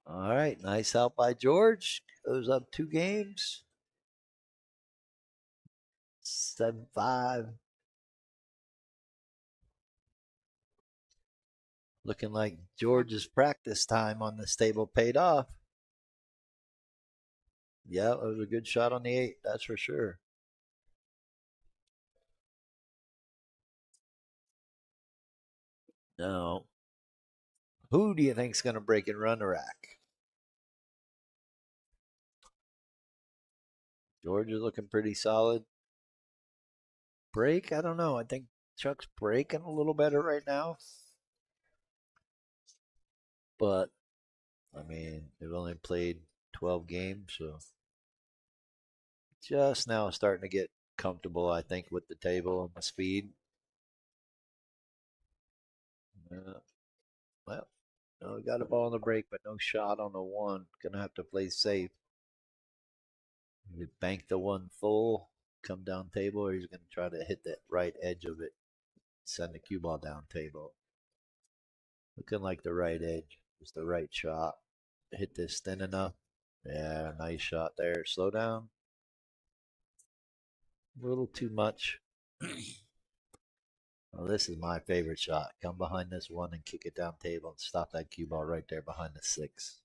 S1: All right, nice out by George. Goes up 2 games. 7-5. Looking like George's practice time on this table paid off. Yeah, it was a good shot on the 8, that's for sure. Now, who do you think's going to break and run the rack? George is looking pretty solid. Break? I don't know. I think Chuck's breaking a little better right now. But, I mean, they've only played 12 games, so just now starting to get comfortable, I think, with the table and the speed. Well, no, got a ball on the break, but no shot on the 1. Gonna have to play safe. Bank the 1 full, come down table, or he's gonna try to hit that right edge of it, send the cue ball down table. Looking like the right edge. Just the right shot. Hit this thin enough. Yeah, nice shot there. Slow down. A little too much. Well, this is my favorite shot. Come behind this 1 and kick it down table and stop that cue ball right there behind the 6.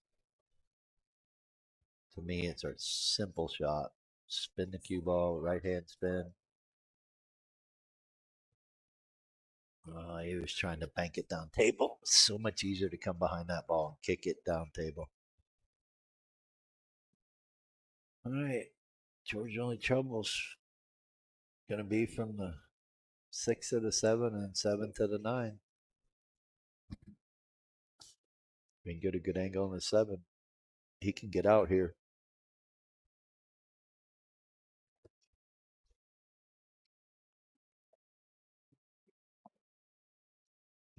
S1: To me, it's a simple shot. Spin the cue ball, right hand spin. He was trying to bank it down table. So much easier to come behind that ball and kick it down table. All right. George only troubles going to be from the 6 to the 7 and 7 to the 9. We can get a good angle on the 7. He can get out here.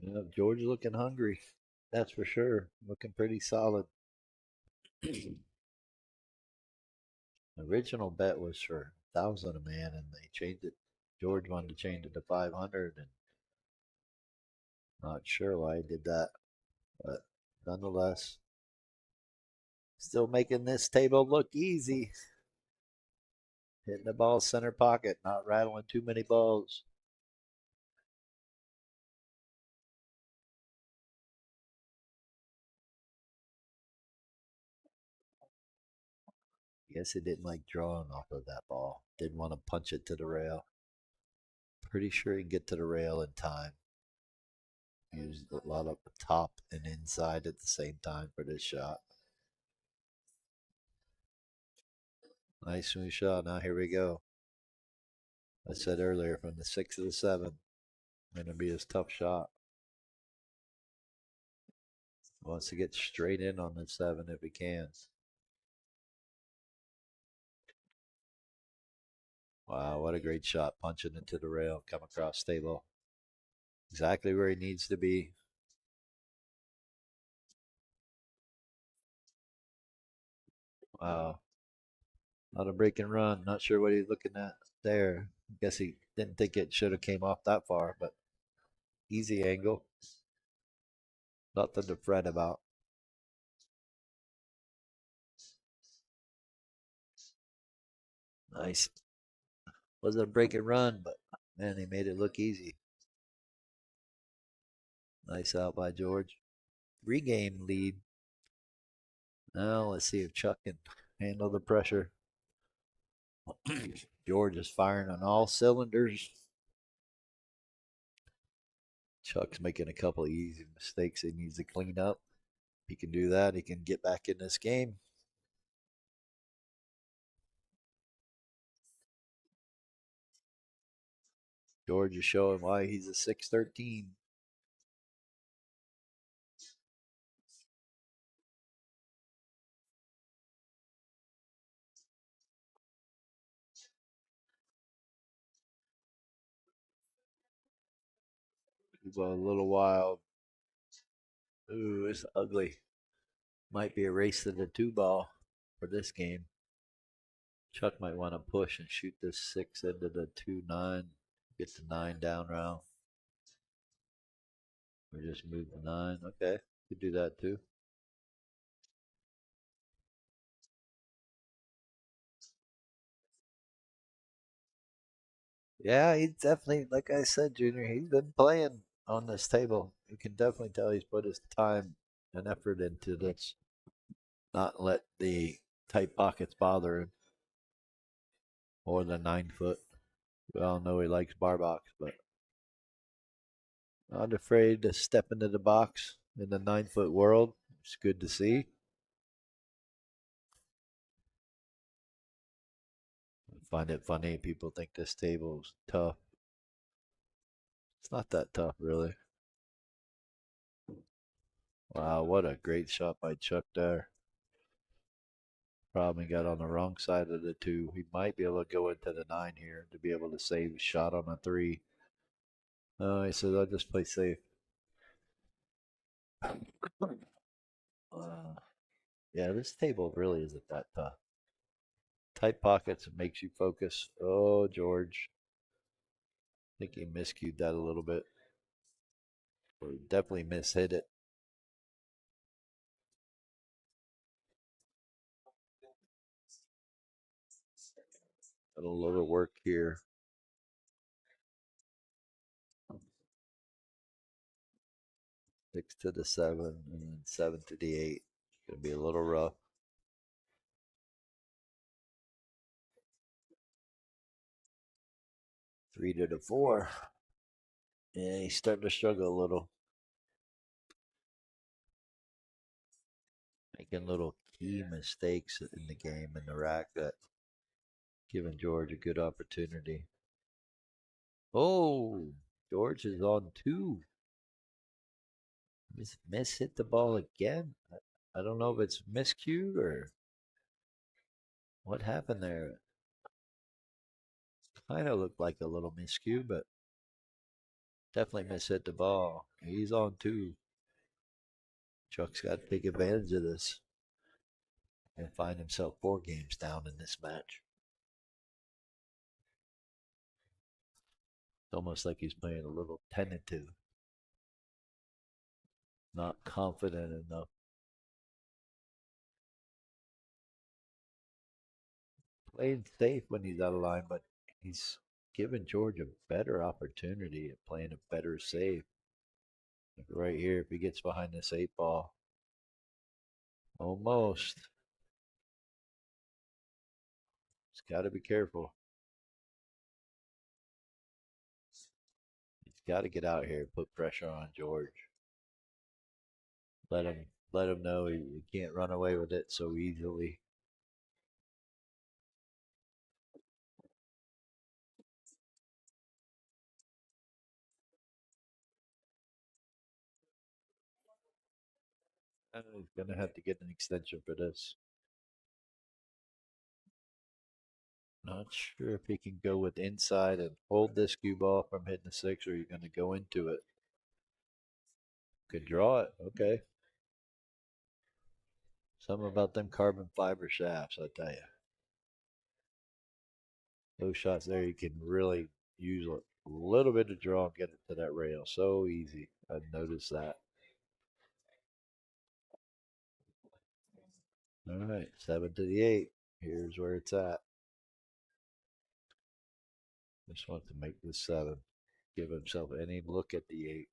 S1: Yeah, George looking hungry. That's for sure. Looking pretty solid. Original bet was for 1,000 a man, and they changed it. George wanted to change it to 500, and not sure why he did that, but nonetheless, still making this table look easy. Hitting the ball center pocket, not rattling too many balls. Guess he didn't like drawing off of that ball. Didn't want to punch it to the rail. Pretty sure he can get to the rail in time. Used a lot of top and inside at the same time for this shot. Nice smooth shot. Now here we go. I said earlier, from the 6 to the 7, going to be his tough shot. Wants to get straight in on the 7 if he can. Wow, what a great shot. Punching into the rail, come across table. Exactly where he needs to be. Wow. Not a break and run. Not sure what he's looking at there. Guess he didn't think it should have came off that far, but easy angle. Nothing to fret about. Nice. Wasn't a break and run, but man, he made it look easy. Nice out by George. Regame lead. Now let's see if Chuck can handle the pressure. George is firing on all cylinders. Chuck's making a couple of easy mistakes he needs to clean up. He can do that. He can get back in this game. George is showing why he's a 613. Well, a little wild. Ooh, it's ugly. Might be a race to the two ball for this game. Chuck might want to push and shoot this six into the 2-9. Get the nine down round. Or just move the nine. Okay, could do that too. Yeah, he's definitely, like I said, Junior, he's been playing on this table. You can definitely tell he's put his time and effort into this. Not let the tight pockets bother him or the 9 foot. We all know he likes bar box, but not afraid to step into the box in the 9 foot world. It's good to see. I find it funny. People think this table's tough. It's not that tough, really. Wow, what a great shot by Chuck there. Probably got on the wrong side of the two. He might be able to go into the nine here to be able to save a shot on a three. He says, I'll just play safe. Uh, yeah, this table really isn't that tough. Tight pockets makes you focus. Oh, George. I think he miscued that a little bit. Or definitely mishit it. Got a little work here. 6 to the 7, and then 7 to the 8. Gonna be a little rough. 3 to the 4. Yeah, he's starting to struggle a little. Making little key mistakes in the game in the rack that giving George a good opportunity. Oh, George is on two. Miss hit the ball again. I don't know if it's miscued or what happened there. Kind of looked like a little miscue, but definitely miss hit the ball. He's on two. Chuck's got to take advantage of this and find himself 4 games down in this match. It's almost like he's playing a little tentative, not confident enough. Playing safe when he's out of line, but he's giving George a better opportunity at playing a better save. Like right here, if he gets behind this 8 ball, almost. He's got to be careful. He's got to get out here and put pressure on George. Let him know he can't run away with it so easily. He's gonna have to get an extension for this. Not sure if he can go with inside and hold this cue ball from hitting the six, or you're gonna go into it. Could draw it. Okay. Something about them carbon fiber shafts, I tell you. Those shots there, you can really use a little bit of draw and get it to that rail. So easy. I noticed that. All right, 7 to the 8. Here's where it's at. Just want to make this 7. Give himself any look at the 8.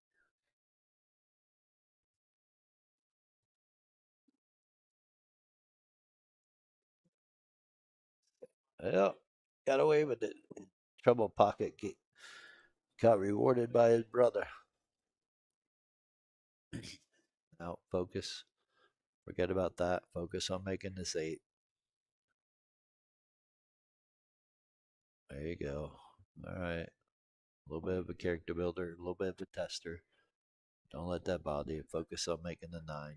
S1: Well, got away with it. Trouble pocket got rewarded by his brother. Now focus. Forget about that. Focus on making this 8. There you go. All right. A little bit of a character builder, a little bit of a tester. Don't let that bother you. Focus on making the 9.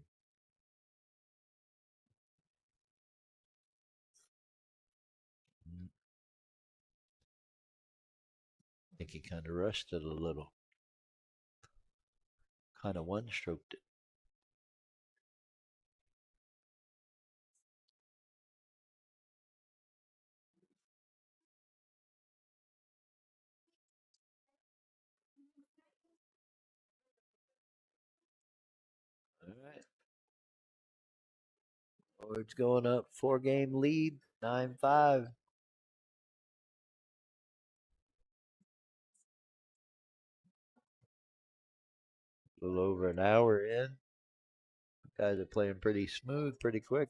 S1: I think he kind of rushed it a little. Kind of one stroked it. All right. It's going up 4 game lead, 9-5. A little over an hour in. Guys are playing pretty smooth, pretty quick.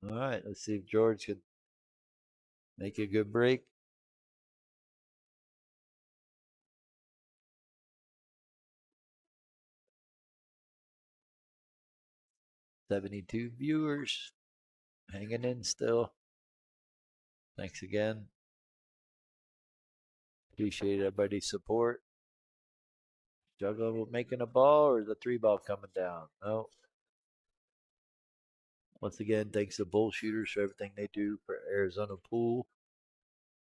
S1: All right, let's see if George can make a good break. 72 viewers hanging in still. Thanks again. Appreciate everybody's support. Juggling with making a ball, or is the 3 ball coming down? No. Once again, thanks to Bull Shooters for everything they do for Arizona Pool.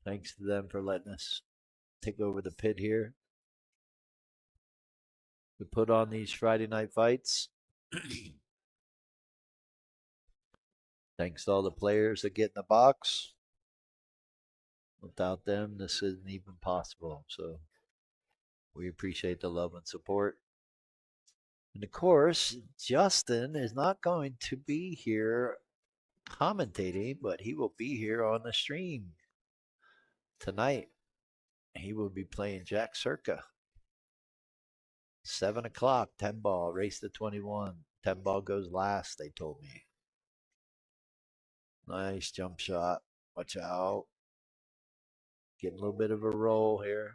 S1: Thanks to them for letting us take over the pit here. We put on these Friday night fights. Thanks to all the players that get in the box. Without them, this isn't even possible. So we appreciate the love and support. And of course, Justin is not going to be here commentating, but he will be here on the stream tonight. He will be playing Jack Circa. 7 o'clock, 10 ball, race to 21. 10 ball goes last, they told me. Nice jump shot. Watch out. Getting a little bit of a roll here.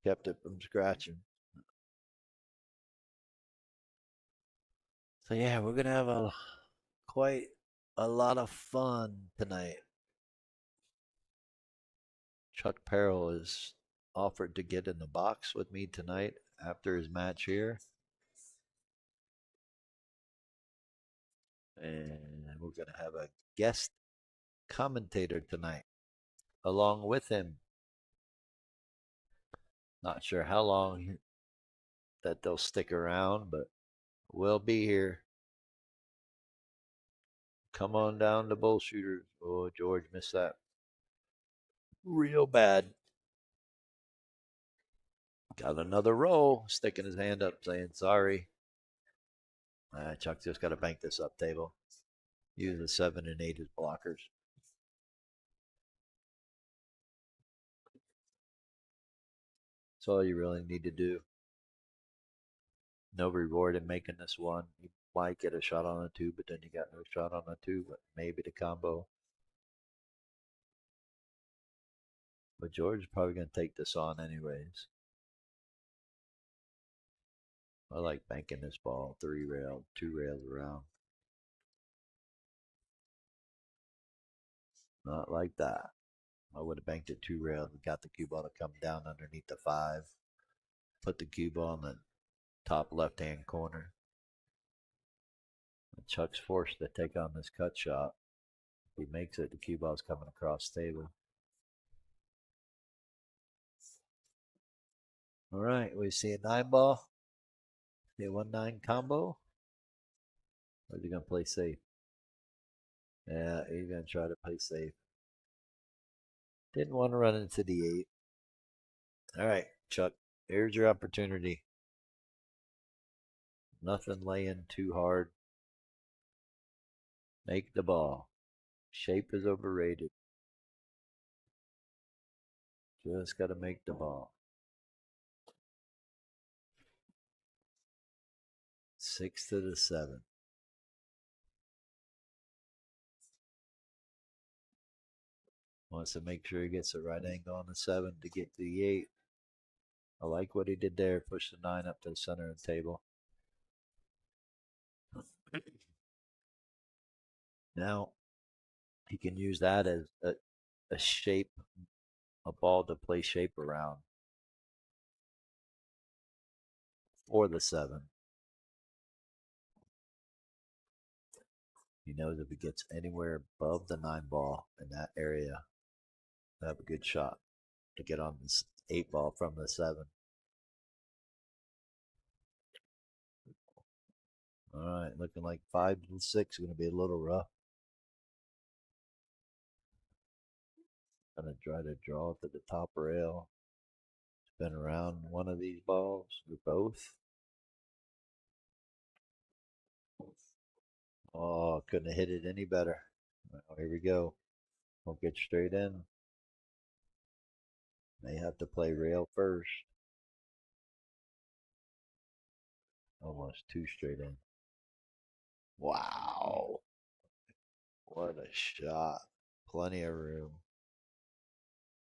S1: Kept it from scratching. So yeah, we're gonna have quite a lot of fun tonight. Chuck Parrill is offered to get in the box with me tonight after his match here. And we're going to have a guest commentator tonight along with him. Not sure how long that they'll stick around, but we'll be here. Come on down to Bull Shooters. Oh, George missed that real bad. Got another roll, sticking his hand up, saying sorry. Chuck just got to bank this up table. Use the 7 and 8 as blockers. That's all you really need to do. No reward in making this one. You might get a shot on a 2, but then you got no shot on a 2, but maybe the combo. But George is probably going to take this on anyways. I like banking this ball 3 rail, 2 rails around. Not like that. I would have banked it 2 rails and got the cue ball to come down underneath the 5. Put the cue ball in the top left-hand corner. And Chuck's forced to take on this cut shot. If he makes it, the cue ball's coming across the table. All right, we see a 9 ball. See a 1-9 combo. Or is he going to play safe? Yeah, he's going to try to play safe. Didn't want to run into the 8. All right, Chuck, here's your opportunity. Nothing laying too hard. Make the ball. Shape is overrated. Just got to make the ball. 6 to the 7. Wants to make sure he gets the right angle on the 7 to get to the 8. I like what he did there. Push the 9 up to the center of the table. Now he can use that as a shape, a ball to play shape around. or the 7. He knows if he gets anywhere above the 9 ball in that area, he'll have a good shot to get on this 8 ball from the 7. All right, looking like 5 and 6 is going to be a little rough. Going to try to draw to the top rail. Spin around one of these balls or both. Oh, couldn't have hit it any better. Well, here we go. Won't get straight in. May have to play rail first. Almost 2 straight in. Wow. What a shot. Plenty of room.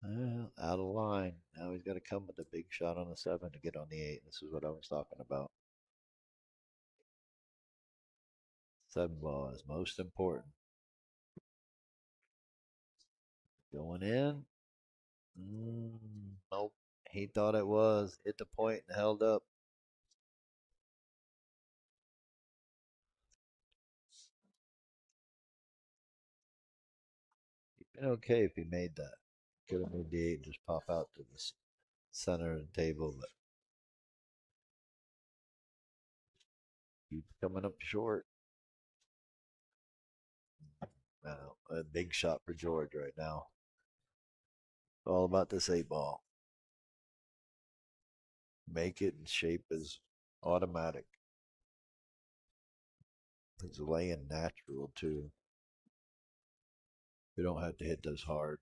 S1: Well, out of line. Now he's got to come with a big shot on the 7 to get on the 8. This is what I was talking about. 7 ball is most important. Going in. Nope. He thought it was. Hit the point and held up. He'd been okay if he made that. Could have made the 8 and just pop out to the center of the table, but he's coming up short. Wow, a big shot for George right now. All about this 8 ball. Make it and shape is automatic. It's laying natural too. You don't have to hit those hard.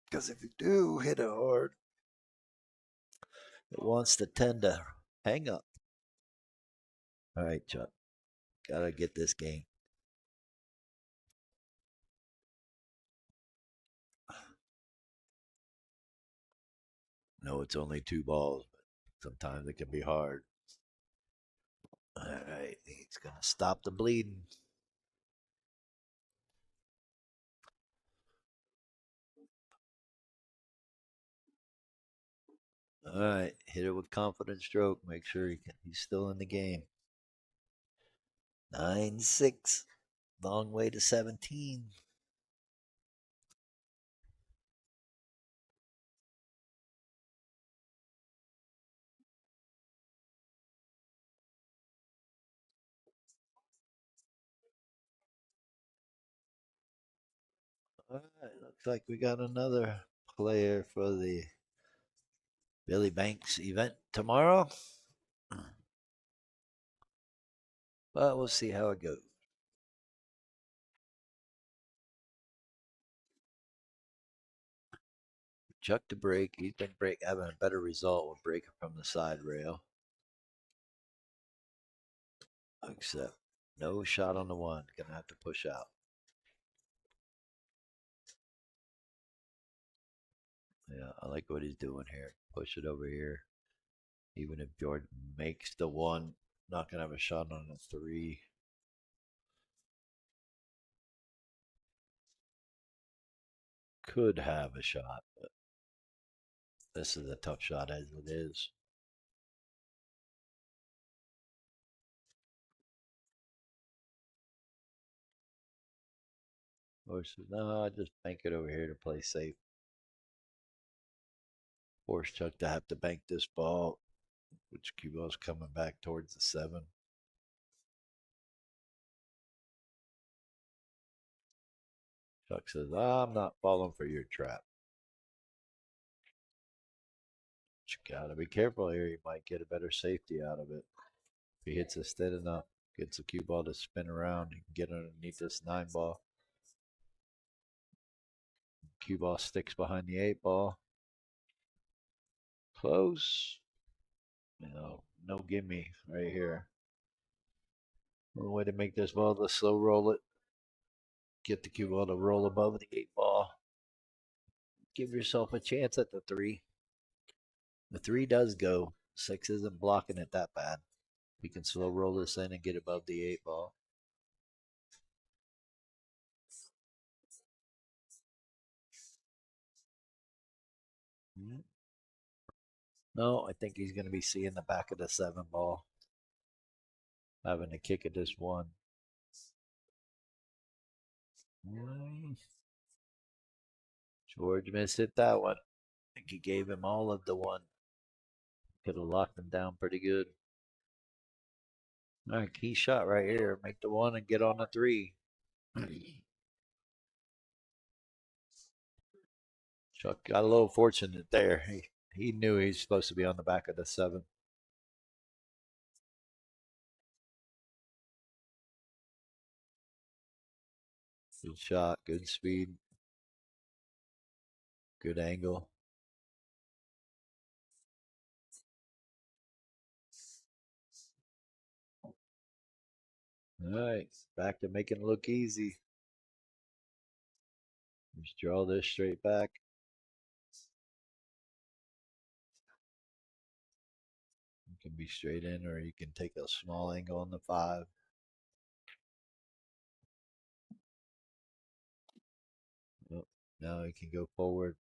S1: Because if you do hit it hard, it wants to tend to hang up. All right, Chuck. Gotta get this game. No, it's only 2 balls, but sometimes it can be hard. All right, he's gonna stop the bleeding. All right, hit it with confident stroke. Make sure he's still in the game. 9-6, long way to 17. All right, looks like we got another player for the Billy Banks event tomorrow. But we'll see how it goes. Chuck to break. He's been having a better result with breaking from the side rail. Except no shot on the 1. Gonna have to push out. Yeah, I like what he's doing here. Push it over here. Even if Jordan makes the 1, not gonna have a shot on the 3. Could have a shot, but this is a tough shot as it is. Or says, no, I just bank it over here to play safe. Force Chuck to have to bank this ball, which cue ball's coming back towards the 7. Chuck says, I'm not falling for your trap. But you gotta be careful here. You might get a better safety out of it. If he hits it steady enough, gets the cue ball to spin around, he can get underneath this 9 ball. Cue ball sticks behind the 8 ball. Close. No gimme right here. One way to make this ball to slow roll it. Get the cue ball to roll above the 8 ball. Give yourself a chance at the 3. The 3 does go. 6 isn't blocking it that bad. You can slow roll this in and get above the 8 ball. No, I think he's going to be seeing the back of the 7 ball, having to kick at this one. Mm, George missed it that one. I think he gave him all of the one. Could have locked him down pretty good. All right, key shot right here. Make the one and get on the 3. Chuck got a little fortunate there. He knew he was supposed to be on the back of the 7. Good shot, good speed, good angle. All right, back to making it look easy. Just draw this straight back. You can be straight in, or you can take a small angle on the 5. Yep. Now you can go forward,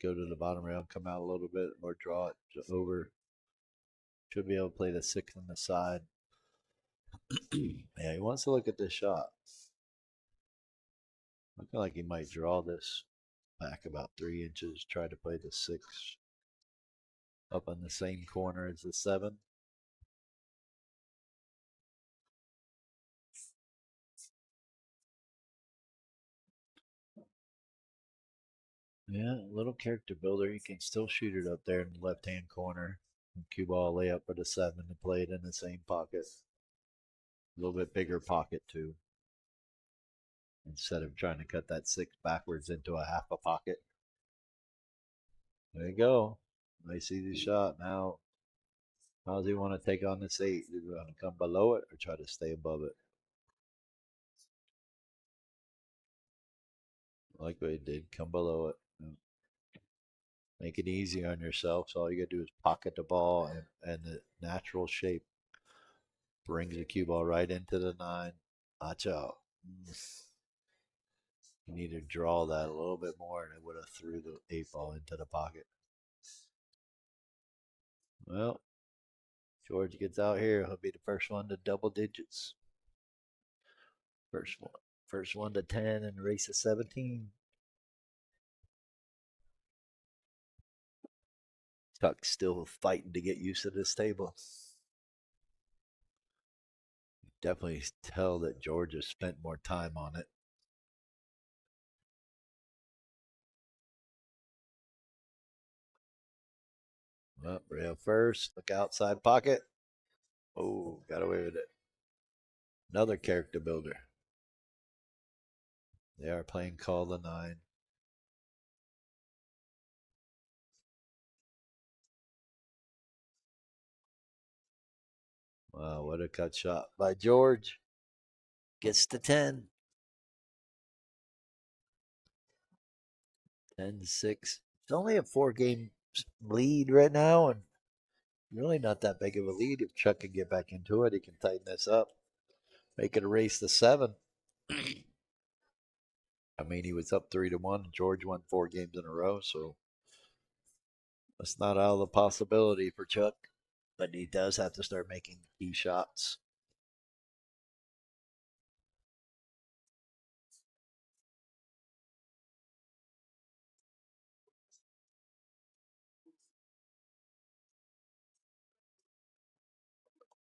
S1: go to the bottom rail, come out a little bit, or draw it over. Should be able to play the 6 on the side. Yeah, he wants to look at this shot. Looking like he might draw this back about 3 inches, try to play the 6 up on the same corner as the 7. Yeah, a little character builder. You can still shoot it up there in the left hand corner. And cue ball layup for the 7 to play it in the same pocket. A little bit bigger pocket, too. Instead of trying to cut that 6 backwards into a half a pocket. There you go. Nice easy shot. Now, how does he want to take on this 8? Is he going to come below it or try to stay above it? Like what he did, come below it. Make it easy on yourself. So all you got to do is pocket the ball, and the natural shape brings the cue ball right into the 9. Watch out. You need to draw that a little bit more, and it would have threw the 8 ball into the pocket. Well, George gets out here. He'll be the first one to double digits. First one to 10 in the race of 17. Chuck's still fighting to get used to this table. Definitely tell that George has spent more time on it. Well, rail first. Look outside pocket. Oh, got away with it. Another character builder. They are playing Call the 9. Wow, what a cut shot by George. Gets to 10. 10-6. It's only a 4 game lead right now, and really not that big of a lead. If Chuck can get back into it, he can tighten this up, make it a race to 7. I mean, he was up 3-1. George won 4 games in a row, so that's not out of the possibility for Chuck. But he does have to start making key shots.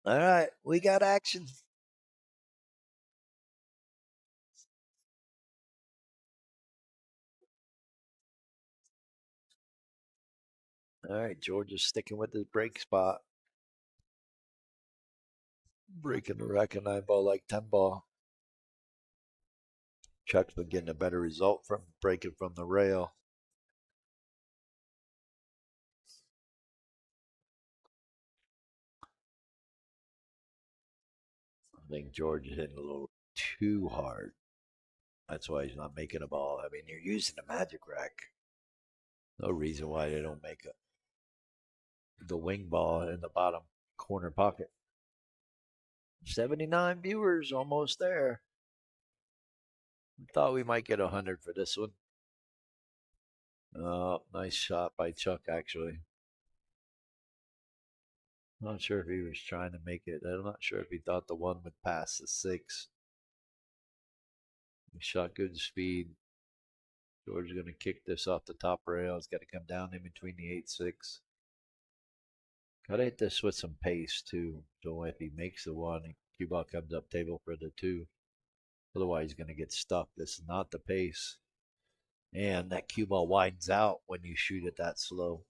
S1: All right, we got action. All right, George is sticking with his break spot. Breaking the rack and 9 ball like 10 ball. Chuck's been getting a better result from breaking from the rail. I think George is hitting a little too hard. That's why he's not making a ball. I mean, you're using a magic rack. No reason why they don't make the wing ball in the bottom corner pocket. 79 viewers, almost there. Thought we might get 100 for this one. Nice shot by Chuck, actually. Not sure if he was trying to make it. I'm not sure if he thought the one would pass the 6. He shot good speed. George is going to kick this off the top rail. It's got to come down in between the 8-6. Got to hit this with some pace too. So if he makes the 1, cue ball comes up table for the 2. Otherwise, he's going to get stuck. This is not the pace. And that cue ball widens out when you shoot it that slow.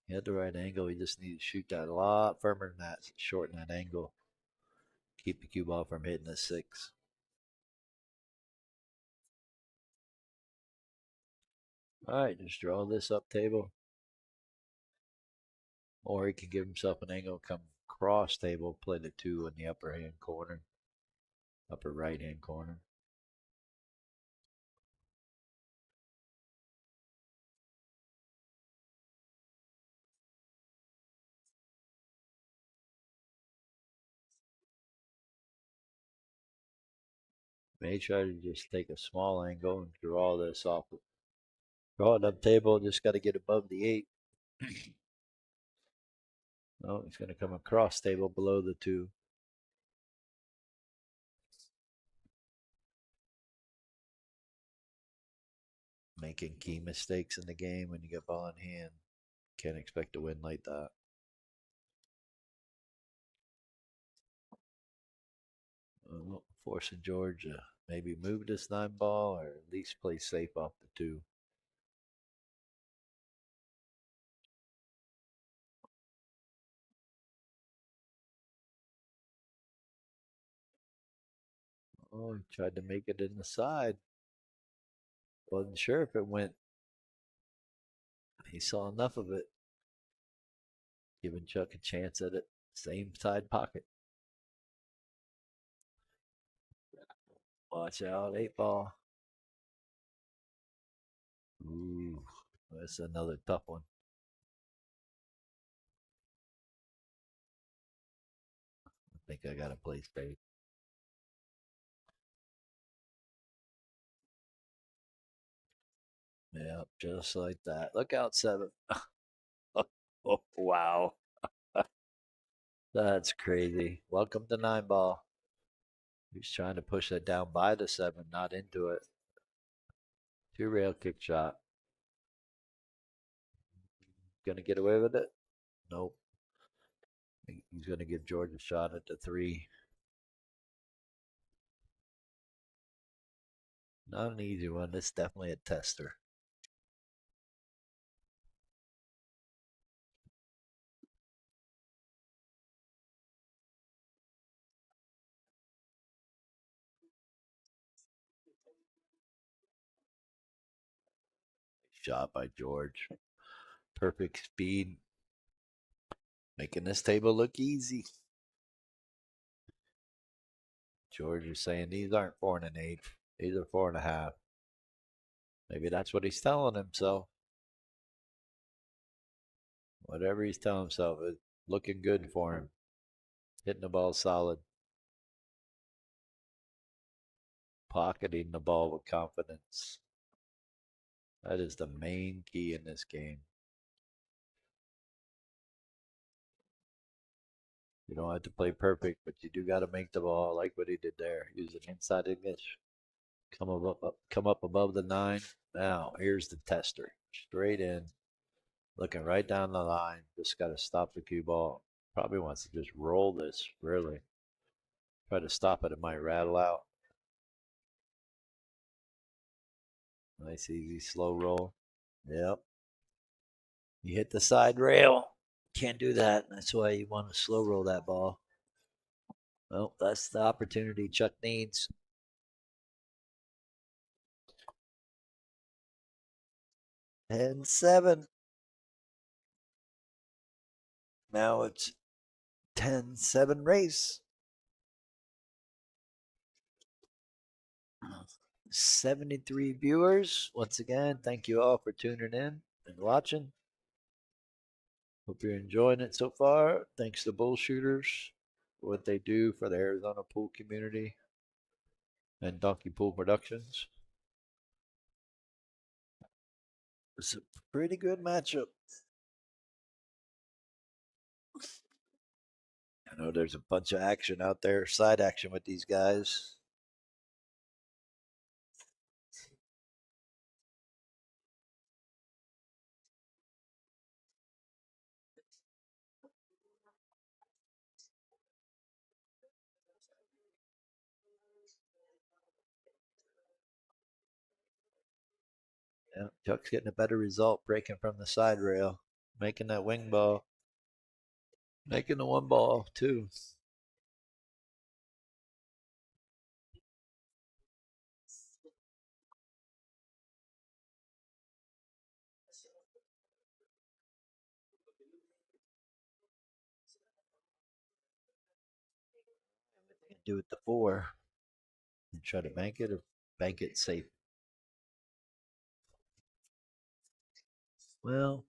S1: He had the right angle. He just needs to shoot that a lot firmer than that. Shorten that angle. Keep the cue ball from hitting the 6. All right, just draw this up table. Or he can give himself an angle, come cross table, play the 2 in the upper hand corner, upper right hand corner. May try to just take a small angle and draw this off. Draw it up table, just got to get above the 8. No, he's going to come across table below the 2. Making key mistakes in the game when you get ball in hand. Can't expect to win like that. Forcing George to maybe move this 9 ball or at least play safe off the 2. Oh, he tried to make it in the side. Wasn't sure if it went. He saw enough of it. Giving Chuck a chance at it. Same side pocket. Watch out, 8 ball. Ooh, that's another tough one. I think I got to play safe. Yeah, just like that. Look out, 7. Oh, wow. That's crazy. Welcome to 9 ball. He's trying to push that down by the 7, not into it. 2 rail kick shot. Gonna get away with it? Nope. He's gonna give George a shot at the 3. Not an easy one. This is definitely a tester. Shot by George. Perfect speed. Making this table look easy. George is saying these aren't 4 and an 8. These are 4.5. Maybe that's what he's telling himself. Whatever he's telling himself, it's looking good for him. Hitting the ball solid. Pocketing the ball with confidence. That is the main key in this game. You don't have to play perfect, but you do got to make the ball like what he did there. Use an inside English. Come up above the 9. Now, here's the tester. Straight in. Looking right down the line. Just got to stop the cue ball. Probably wants to just roll this, really. Try to stop it. It might rattle out. Nice, easy, slow roll. Yep. You hit the side rail. Can't do that. That's why you want to slow roll that ball. Well, that's the opportunity Chuck needs. And 7. Now it's 10-7 race. 73 viewers. Once again, thank you all for tuning in and watching. Hope you're enjoying it so far. Thanks to Bull Shooters for what they do for the Arizona pool community and Donkey Pool Productions. It's a pretty good matchup. I know there's a bunch of action out there, side action with these guys. Yeah, Chuck's getting a better result breaking from the side rail, making that wing ball, making the one ball too. Do it the four and try to bank it or bank it safe. Well,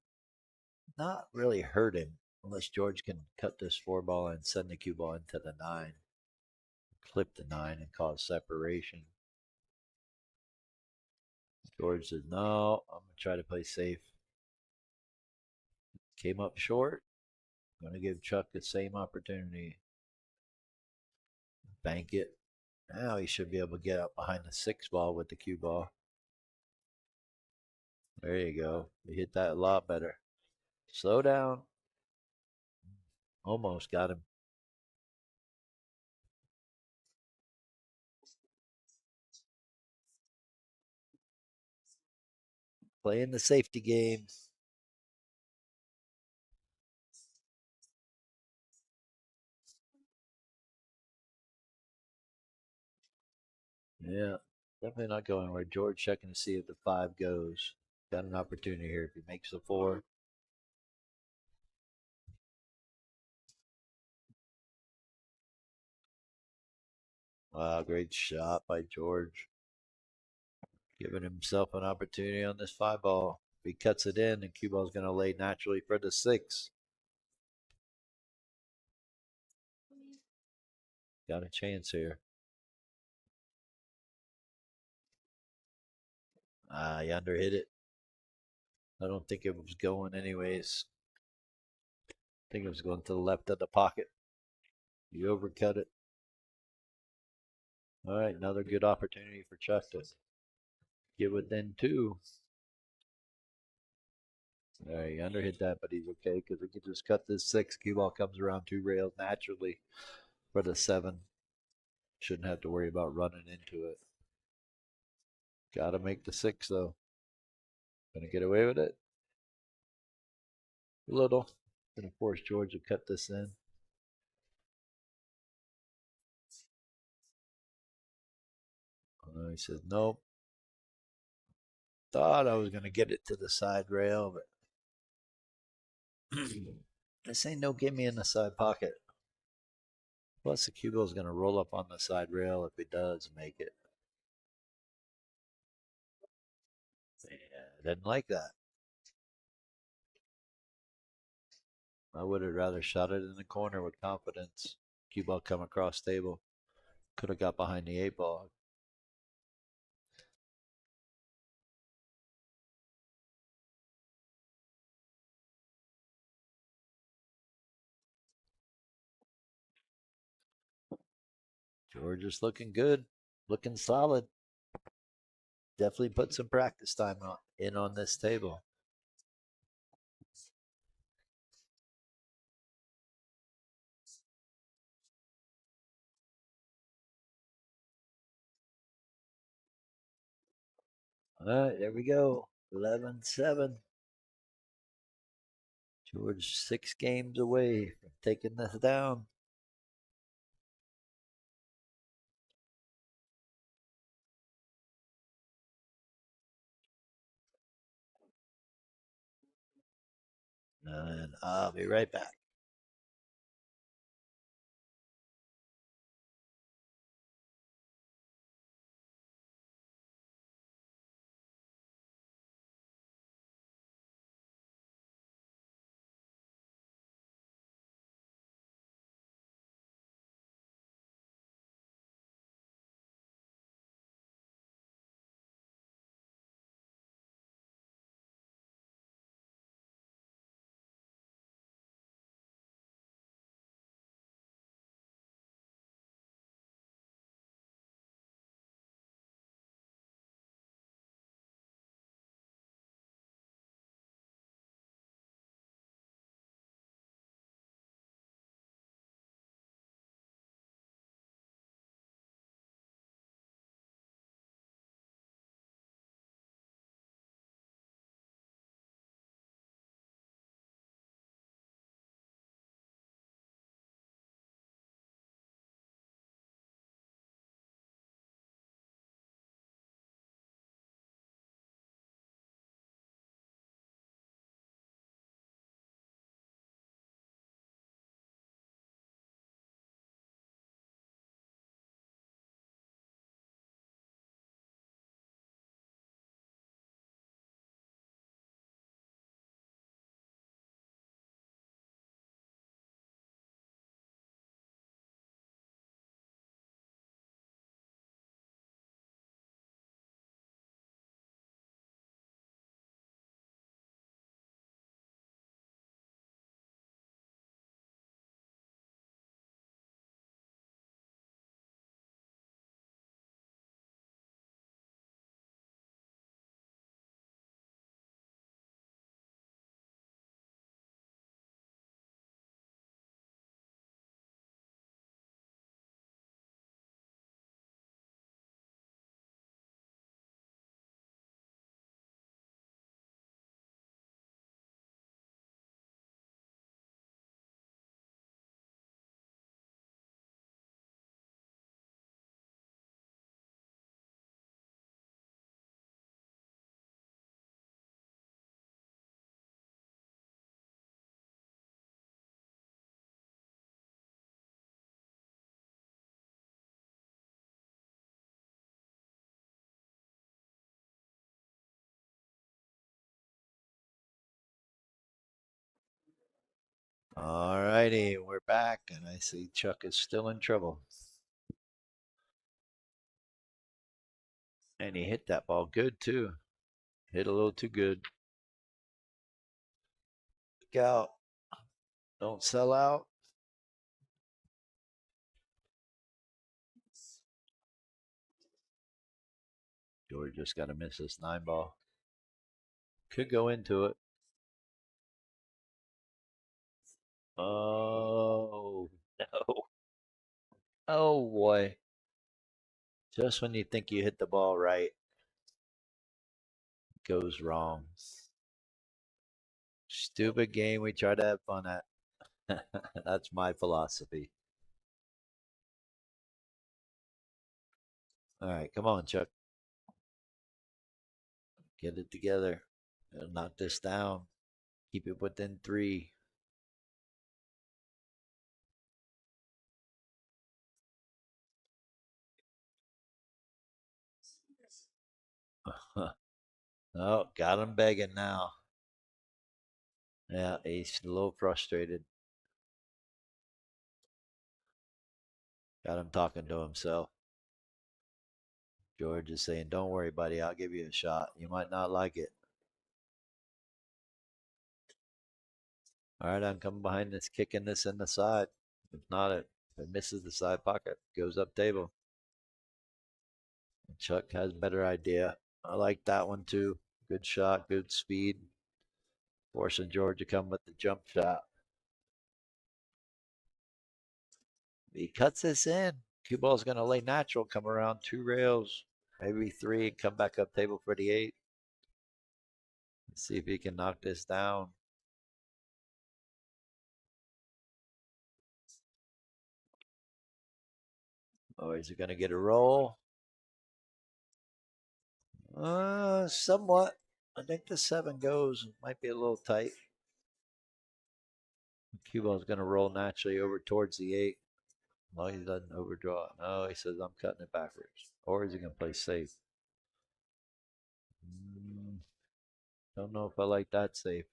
S1: not really hurt him unless George can cut this four ball and send the cue ball into the nine, clip the nine and cause separation. George says, no, I'm going to try to play safe. Came up short. Going to give Chuck the same opportunity. Bank it. Now he should be able to get up behind the six ball with the cue ball. There you go. You hit that a lot better. Slow down. Almost got him. Playing the safety game. Yeah, definitely not going where George checking to see if the five goes. Got an opportunity here if he makes the four. Wow, great shot by George. Giving himself an opportunity on this five ball. If he cuts it in, and cue ball's going to lay naturally for the six. Got a chance here. He underhit it. I don't think it was going anyways. I think it was going to the left of the pocket. You overcut it. All right, another good opportunity for Chuck to get within two. All right, he underhit that, but he's okay because he can just cut this six. Cue ball comes around two rails naturally for the seven. Shouldn't have to worry about running into it. Got to make the six though. Gonna get away with it. A little. Gonna force George to cut this in. He says nope. Thought I was gonna get it to the side rail, but this ain't no gimme in the side pocket. Plus, the cue ball's gonna roll up on the side rail if he does make it. Yeah, didn't like that. I would have rather shot it in the corner with confidence. Cue ball come across table. Could have got behind the eight ball. George is looking good, looking solid. Definitely put some practice time in on this table. All right, there we go. 11-7. George 6 games away from taking this down. And I'll be right back. All righty, we're back, and I see Chuck is still in trouble. And he hit that ball good, too. Hit a little too good. Look out. Don't sell out. George just got to miss this 9 ball. Could go into it. Oh, no. Oh, boy. Just when you think you hit the ball right, it goes wrong. Stupid game we try to have fun at. That's my philosophy. All right, come on, Chuck. Get it together. Knock this down. Keep it within 3. Oh, got him begging now. Yeah, he's a little frustrated. Got him talking to himself. George is saying, "Don't worry, buddy. I'll give you a shot. You might not like it." All right, I'm coming behind this, kicking this in the side. If not, it misses the side pocket. Goes up table. Chuck has a better idea. I like that one too. Good shot, good speed. Forcing George to come with the jump shot. He cuts this in. Cue ball's going to lay natural, come around 2 rails, maybe 3, and come back up table for the 8. Let's see if he can knock this down. Oh, is he going to get a roll? Somewhat. I think the 7 goes. It might be a little tight. Cue ball's going to roll naturally over towards the 8. Well, he doesn't overdraw. No, he says, I'm cutting it backwards. Or is he going to play safe? Don't know if I like that safe.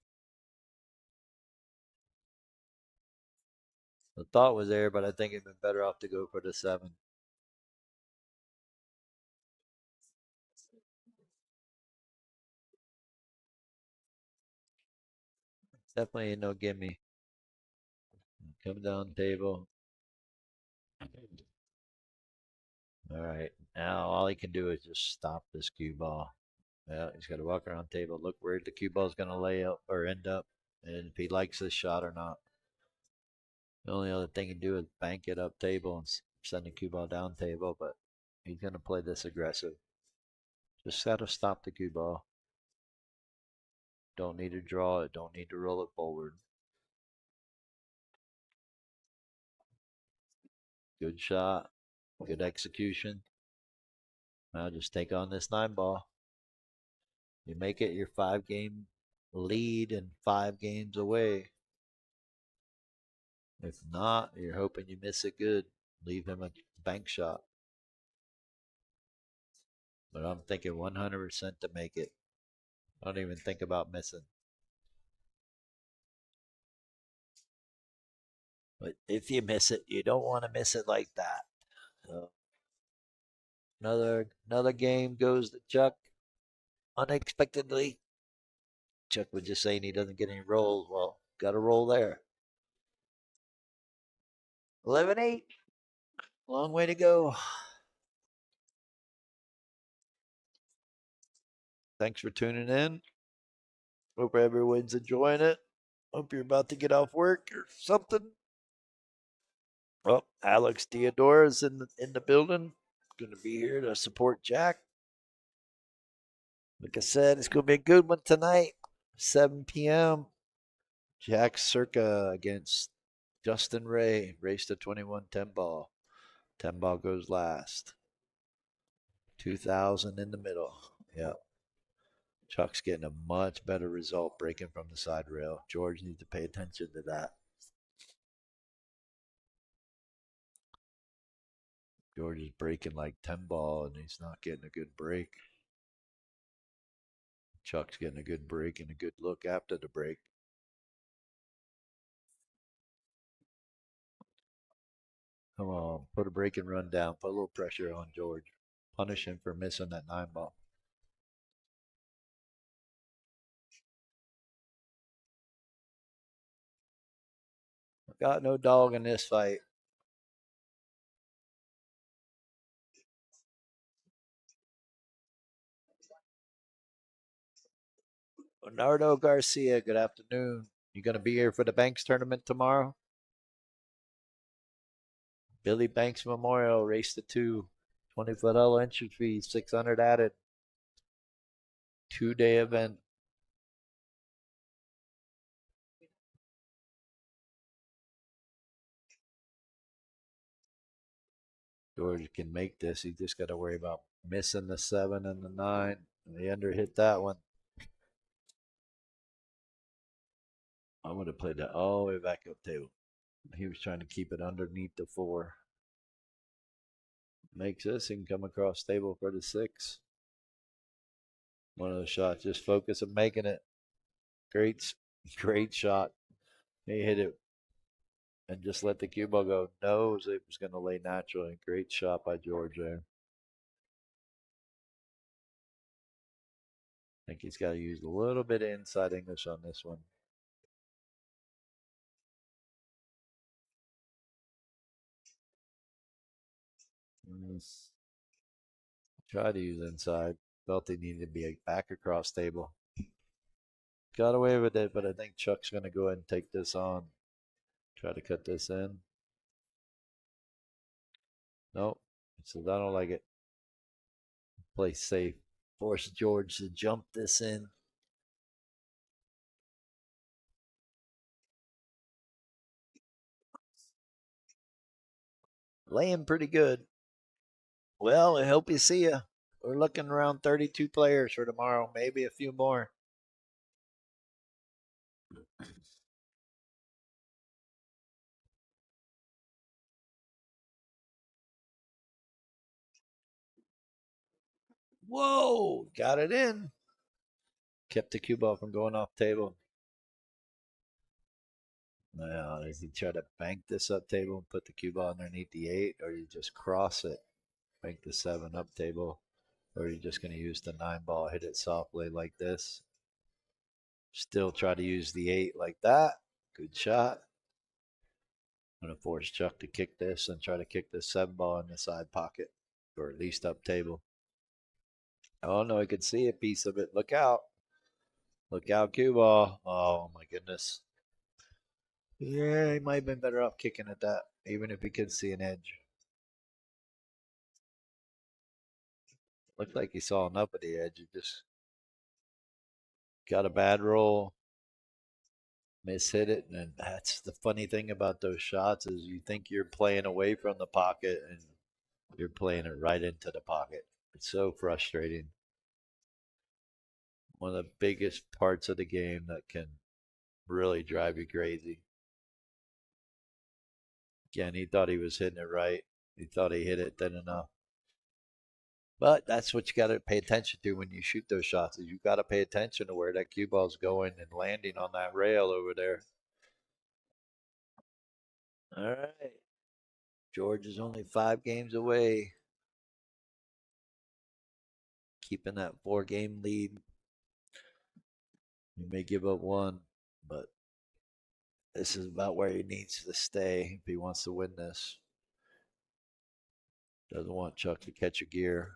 S1: The thought was there, but I think it'd been better off to go for the 7. Definitely no gimme. Come down table. All right. Now all he can do is just stop this cue ball. Yeah, he's got to walk around table, look where the cue ball's going to lay up or end up, and if he likes this shot or not. The only other thing he can do is bank it up table and send the cue ball down table, but he's going to play this aggressive. Just got to stop the cue ball. Don't need to draw it. Don't need to roll it forward. Good shot. Good execution. Now just take on this 9 ball. You make it your 5-game lead and 5 games away. If not, you're hoping you miss it good. Leave him a bank shot. But I'm thinking 100% to make it. I don't even think about missing. But if you miss it, you don't want to miss it like that. So another game goes to Chuck unexpectedly. Chuck was just saying he doesn't get any rolls. Well, got a roll there. 11-8. Long way to go. Thanks for tuning in. Hope everyone's enjoying it. Hope you're about to get off work or something. Well, Alex Theodora's in the building. Going to be here to support Jack. Like I said, it's going to be a good one tonight. 7 p.m. Jack Circa against Justin Ray. Race to 21 10 ball. 10 ball goes last. 2,000 in the middle. Yep. Chuck's getting a much better result breaking from the side rail. George needs to pay attention to that. George is breaking like 10 ball and he's not getting a good break. Chuck's getting a good break and a good look after the break. Come on, put a break and run down. Put a little pressure on George. Punish him for missing that 9 ball. Got no dog in this fight. Bernardo Garcia, good afternoon. You going to be here for the Banks tournament tomorrow? Billy Banks Memorial, race to 2. $20 entry fee, 600 added. 2-day event. George can make this. He just got to worry about missing the 7 and the 9. And the under hit that one. I'm going to play that all the way back up table. He was trying to keep it underneath the 4. Makes this. He can come across table for the 6. One of those shots. Just focus on making it. Great, great shot. He hit it and just let the cue ball go. Knows it was going to lay naturally. Great shot by George there. I think he's got to use a little bit of inside English on this one. Try to use inside. Felt he needed to be back across table. Got away with it, but I think Chuck's going to go ahead and take this on. Try to cut this in. Nope. He says, I don't like it. Play safe. Force George to jump this in. Laying pretty good. Well, I hope you see you. We're looking around 32 players for tomorrow, maybe a few more. Whoa, got it in. Kept the cue ball from going off table. Now, does he try to bank this up table and put the cue ball underneath the 8, or you just cross it, bank the 7 up table, or are you just going to use the 9 ball, hit it softly like this? Still try to use the 8 like that. Good shot. I'm going to force Chuck to kick this and try to kick this 7 ball in the side pocket, or at least up table. Oh no, I could see a piece of it. Look out. Look out, cue ball. Oh my goodness. Yeah, he might have been better off kicking at that, even if he could see an edge. Looked like he saw enough of the edge. He just got a bad roll, mishit it, and that's the funny thing about those shots is you think you're playing away from the pocket and you're playing it right into the pocket. It's so frustrating. One of the biggest parts of the game that can really drive you crazy. Again, he thought he was hitting it right. He thought he hit it thin enough. But that's what you got to pay attention to when you shoot those shots. Is you got to pay attention to where that cue ball's going and landing on that rail over there. All right. George is only 5 games away, keeping that 4-game lead. He may give up one, but this is about where he needs to stay if he wants to win this. Doesn't want Chuck to catch a gear.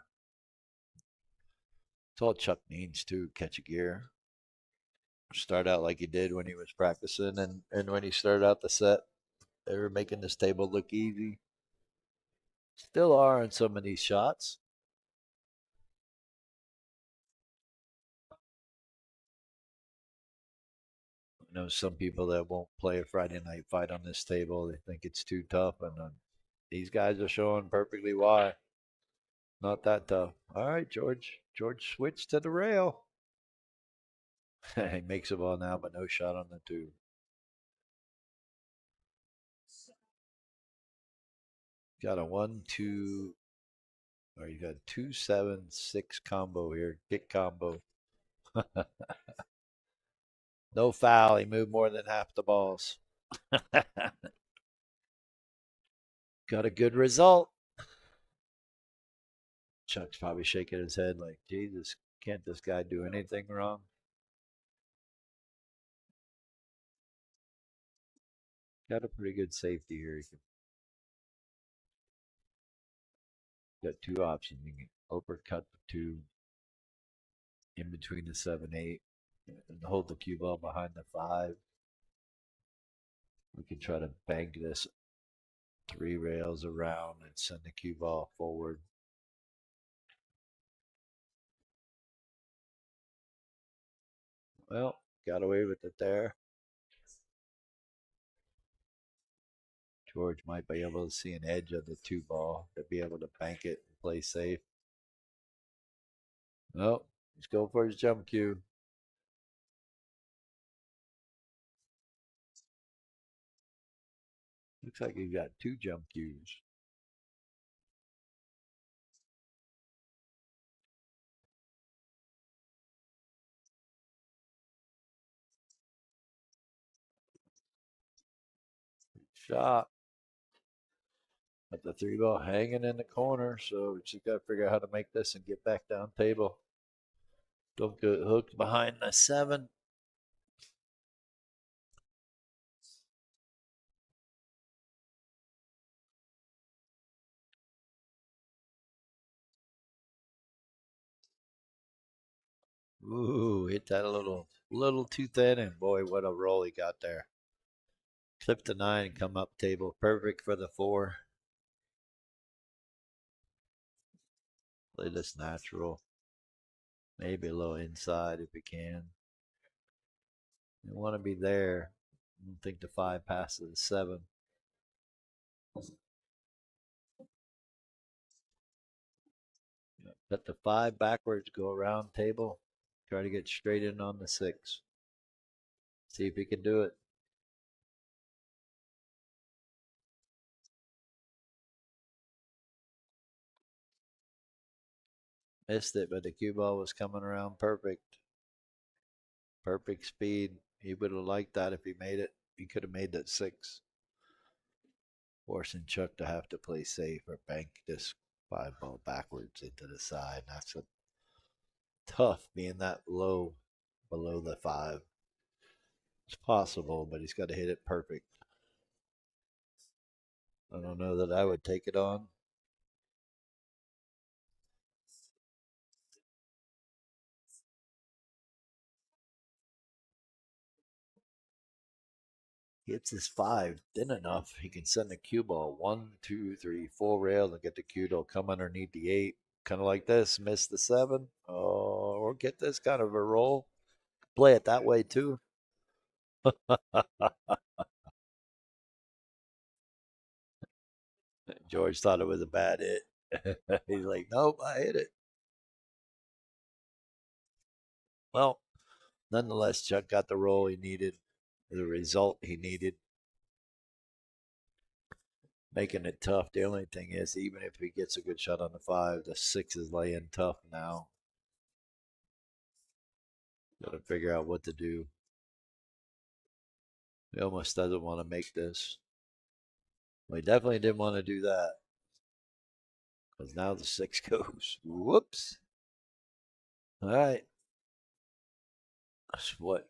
S1: That's all Chuck needs to catch a gear. Start out like he did when he was practicing and when he started out the set. They were making this table look easy. Still are in some of these shots. I know some people that won't play a Friday night fight on this table. They think it's too tough, and these guys are showing perfectly why. Not that tough. All right, George. George switched to the rail. He makes a ball now, but no shot on the 2. Got a 1-2, or you got 2-7-6 combo here. Kick combo. No foul. He moved more than half the balls. Got a good result. Chuck's probably shaking his head like, Jesus, can't this guy do anything wrong? Got a pretty good safety here. You got two options. You can uppercut the two in between the 7-8 and hold the cue ball behind the 5. We can try to bank this 3 rails around and send the cue ball forward. Well, got away with it there. George might be able to see an edge of the 2 ball to be able to bank it and play safe. Oh, he's going for his jump cue. Looks like he got 2 jump cues. Shot. But the 3 ball hanging in the corner, so we just got to figure out how to make this and get back down table. Don't get hooked behind the 7. Ooh, hit that a little too thin, and boy, what a roll he got there. Clip the 9 and come up table. Perfect for the 4. Play this natural. Maybe a little inside if we can. You want to be there. I don't think the 5 passes the 7. Let the 5 backwards, go around table. Try to get straight in on the 6. See if he can do it. Missed it, but the cue ball was coming around perfect. Perfect speed. He would have liked that if he made it. He could have made that 6. Forcing Chuck to have to play safe or bank this 5 ball backwards into the side. That's a tough being that low below the 5. It's possible, but he's got to hit it perfect. I don't know that I would take it on. Hits his 5 thin enough, he can send the cue ball 1, 2, 3, 4 rails and get the cue to come underneath the 8. Kind of like this, miss the 7. Oh, or get this kind of a roll. Play it that way too. George thought it was a bad hit. He's like, nope, I hit it. Well, nonetheless, Chuck got the roll he needed, the result he needed, making it tough. The only thing is, even if he gets a good shot on the 5, the 6 is laying tough now. Got to figure out what to do. He almost doesn't want to make this. Well, he definitely didn't want to do that because now the 6 goes. Whoops. All right. That's what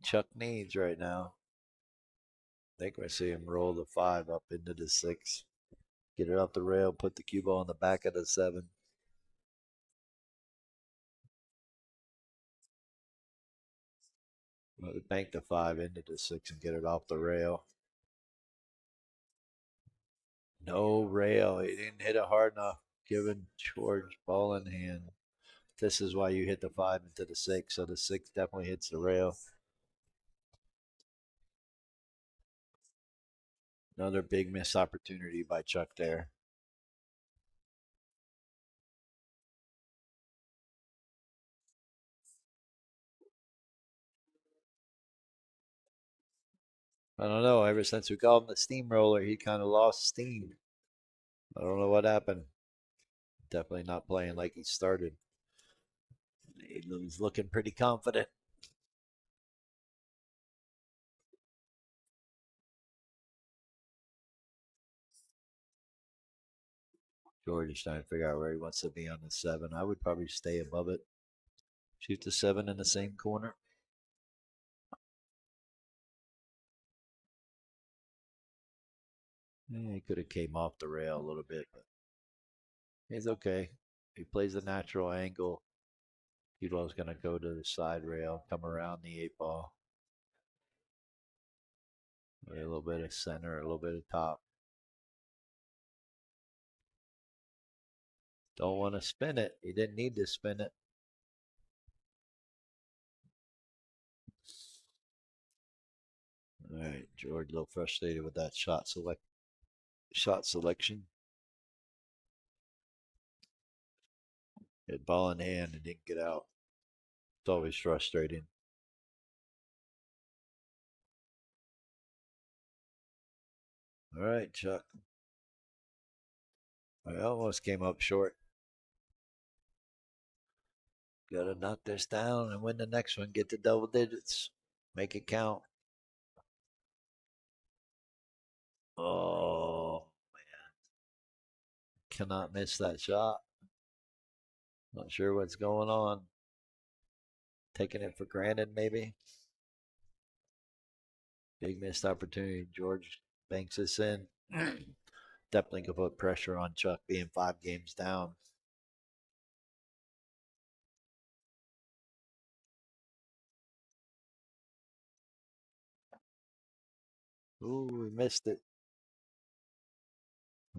S1: Chuck needs right now. I think I see him roll the 5 up into the 6. Get it off the rail, put the cue ball on the back of the 7. Bank the 5 into the 6 and get it off the rail. No rail. He didn't hit it hard enough. Giving George ball in hand. This is why you hit the 5 into the 6. So the 6 definitely hits the rail. Another big missed opportunity by Chuck there. I don't know. Ever since we called him the steamroller, he kind of lost steam. I don't know what happened. Definitely not playing like he started. He's looking pretty confident. George is trying to figure out where he wants to be on the 7. I would probably stay above it. Shoot the 7 in the same corner. He could have came off the rail a little bit, but he's okay. He plays a natural angle. Kilo's going to go to the side rail, come around the 8 ball. A little bit of center, a little bit of top. Don't want to spin it. He didn't need to spin it. All right, George, a little frustrated with that shot selection. Hit ball in hand and didn't get out. It's always frustrating. All right, Chuck. I almost came up short. Got to knock this down and win the next one. Get to double digits. Make it count. Oh, cannot miss that shot. Not sure what's going on. Taking it for granted, maybe. Big missed opportunity. George banks this in. Definitely could put pressure on Chuck being 5 games down. Ooh, we missed it.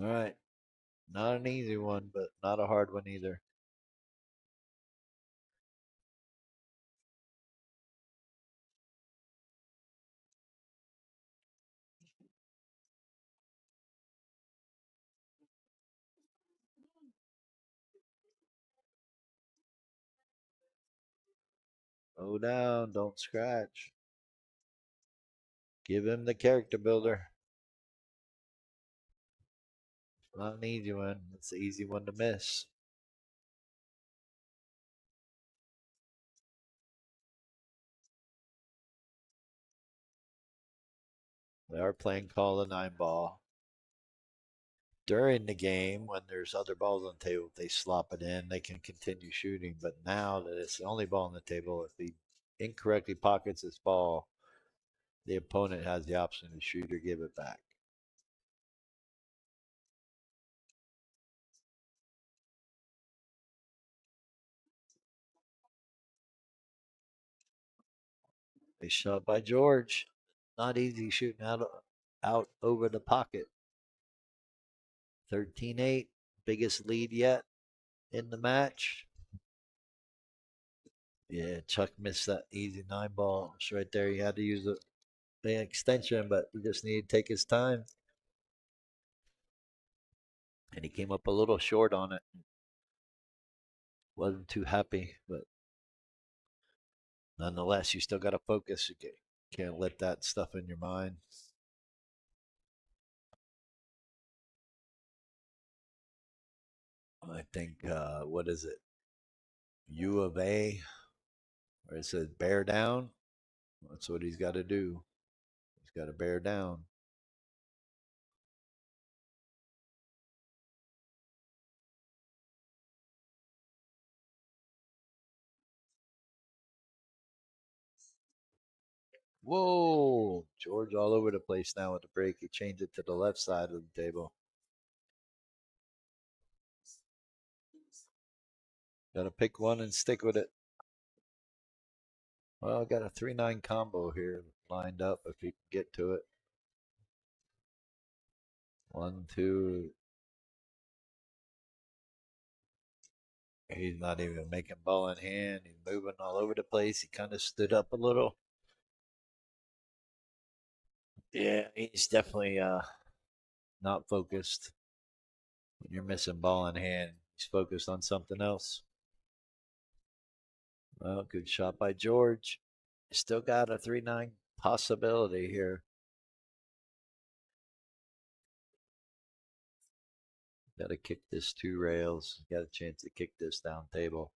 S1: All right. Not an easy one, but not a hard one either. Slow down. Don't scratch. Give him the character builder. Not an easy one. It's an easy one to miss. They are playing call the 9 ball. During the game, when there's other balls on the table, if they slop it in, they can continue shooting. But now that it's the only ball on the table, if he incorrectly pockets this ball, the opponent has the option to shoot or give it back. A shot by George. Not easy shooting out over the pocket. 13-8, biggest lead yet in the match. Yeah, Chuck missed that easy 9 ball. It's right there. He had to use the extension, but he just needed to take his time. And he came up a little short on it. Wasn't too happy, but nonetheless, you still got to focus. You can't let that stuff in your mind. I think, what is it? U of A, where it says bear down. That's what he's got to do. He's got to bear down. Whoa! George all over the place now with the break. He changed it to the left side of the table. Got to pick one and stick with it. Well, I got a 3-9 combo here lined up if you can get to it. 1, 2. He's not even making ball in hand. He's moving all over the place. He kind of stood up a little. Yeah, he's definitely not focused. When you're missing ball in hand, he's focused on something else. Well, good shot by George. Still got a 3-9 possibility here. Got to kick this 2 rails. Got a chance to kick this down table.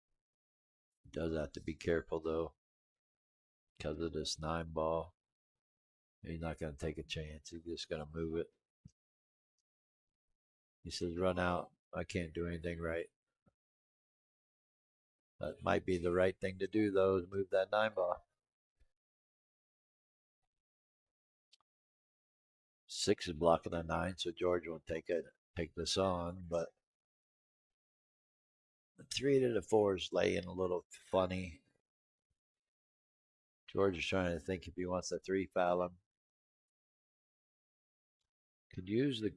S1: Does have to be careful though, because of this 9 ball. He's not going to take a chance. He's just going to move it. He says run out. I can't do anything right. That might be the right thing to do, though, is move that 9 ball. 6 is blocking the 9, so George won't take this on. But the 3 to the 4 is laying a little funny. George is trying to think if he wants the 3 foul him. Could use the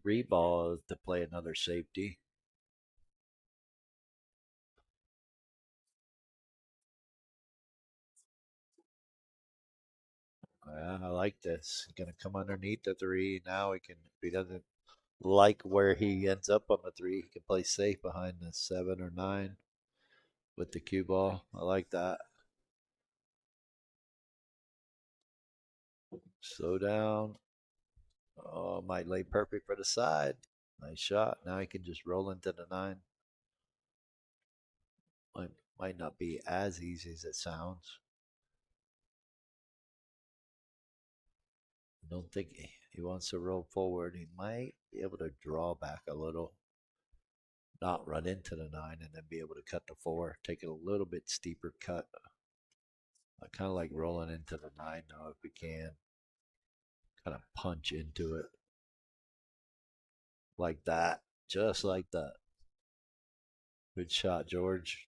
S1: 3 ball to play another safety. Yeah, I like this. He's gonna come underneath the 3. Now he can, if he doesn't like where he ends up on the 3, he can play safe behind the 7 or 9 with the cue ball. I like that. Slow down. Oh, might lay perfect for the side. Nice shot. Now he can just roll into the 9. Might not be as easy as it sounds. I don't think he wants to roll forward. He might be able to draw back a little, not run into the 9, and then be able to cut the 4. Take it a little bit steeper cut. I kind of like rolling into the 9 now if we can. Kind of punch into it like that, just like that. Good shot, George.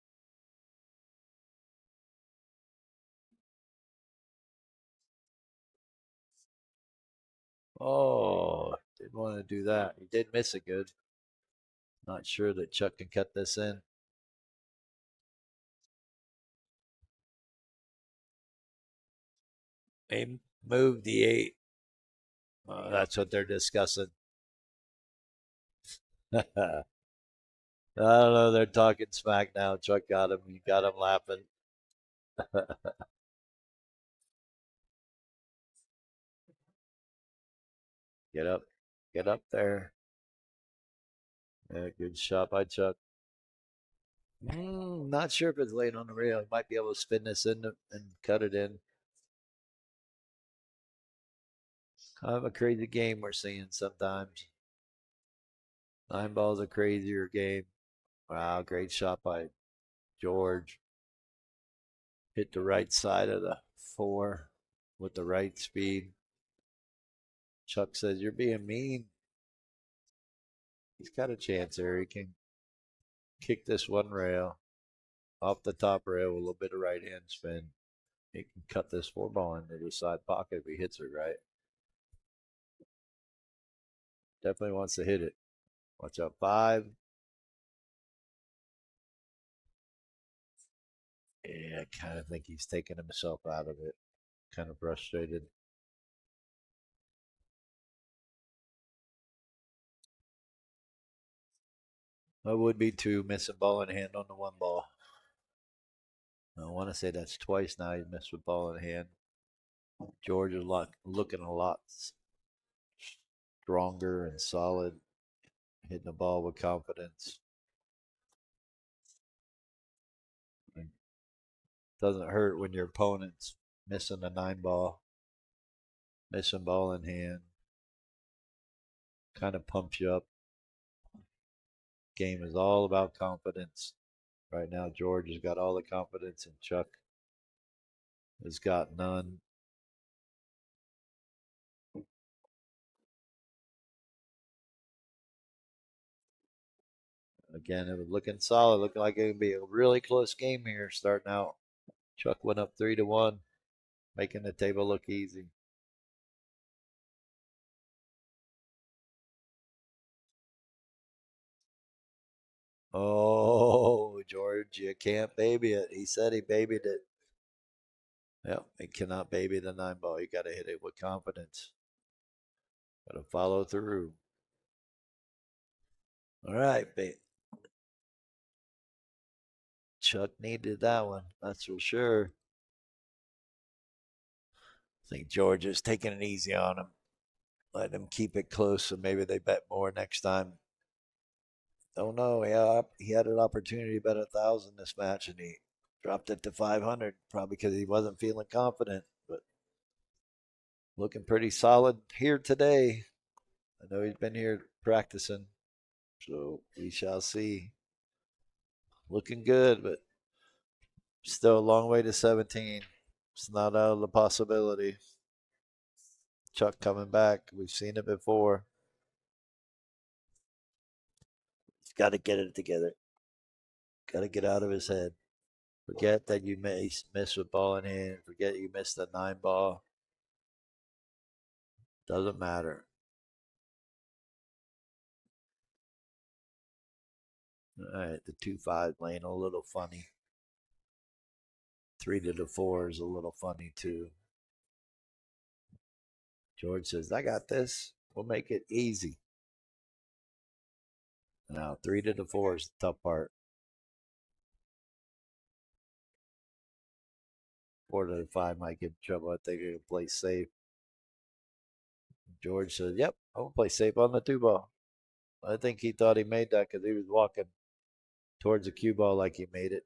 S1: Oh, didn't want to do that. He did miss it good. Not sure that Chuck can cut this in. They moved the 8. That's what they're discussing. I don't know. They're talking smack now. Chuck got him. He got him laughing. Get up. Get up there. Yeah, good shot by Chuck. Not sure if it's laying on the rail. He might be able to spin this in and cut it in. Kind of a crazy game we're seeing sometimes. 9 ball's a crazier game. Wow, great shot by George. Hit the right side of the 4 with the right speed. Chuck says, "You're being mean." He's got a chance here. He can kick this one rail off the top rail with a little bit of right hand spin. He can cut this 4 ball into the side pocket if he hits it right. Definitely wants to hit it. Watch out, 5. Yeah, I kind of think he's taking himself out of it. Kind of frustrated. I would be too, missing ball in hand on the 1 ball. I want to say that's twice now he's missed with ball in hand. George is looking a lot stronger and solid, hitting the ball with confidence. It doesn't hurt when your opponent's missing a 9 ball, missing ball in hand. Kind of pumps you up. Game is all about confidence. Right now, George has got all the confidence, and Chuck has got none. Again, it was looking solid, looking like it would be a really close game here starting out. Chuck went up 3-1, making the table look easy. Oh, George, you can't baby it. He said he babied it. Yep, he cannot baby the 9 ball. You got to hit it with confidence. Got to follow through. All right, Chuck needed that one. That's for sure. I think George is taking it easy on him. Let him keep it close, so maybe they bet more next time. Don't know. He had an opportunity to bet 1,000 this match, and he dropped it to 500, probably because he wasn't feeling confident. But looking pretty solid here today. I know he's been here practicing. So we shall see. Looking good, but still a long way to 17. It's not out of the possibility. Chuck coming back. We've seen it before. He's got to get it together. Got to get out of his head. Forget that you miss with ball in hand. Forget you missed the 9 ball. Doesn't matter. All right, the 2-5 lane a little funny. 3 to the 4 is a little funny too. George says, I got this. We'll make it easy. Now, 3 to the 4 is the tough part. 4 to the 5 might give trouble. I think he'll play safe. George says, yep, I'm going to play safe on the 2 ball. I think he thought he made that because he was walking towards the cue ball like he made it.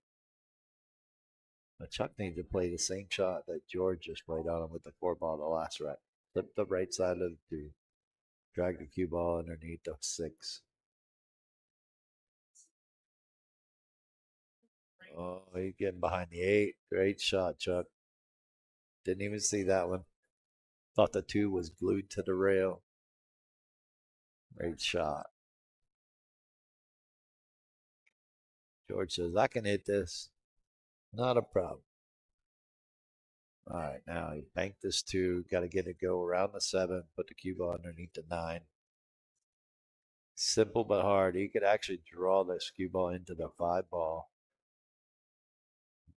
S1: But Chuck needs to play the same shot that George just played on him with the 4 ball the last rack. Flip the right side of the 2. Drag the cue ball underneath the 6. Oh, he's getting behind the 8. Great shot, Chuck. Didn't even see that one. Thought the 2 was glued to the rail. Great shot. George says, I can hit this. Not a problem. All right, now he banked this 2. Got to get it go around the 7. Put the cue ball underneath the 9. Simple but hard. He could actually draw this cue ball into the 5 ball.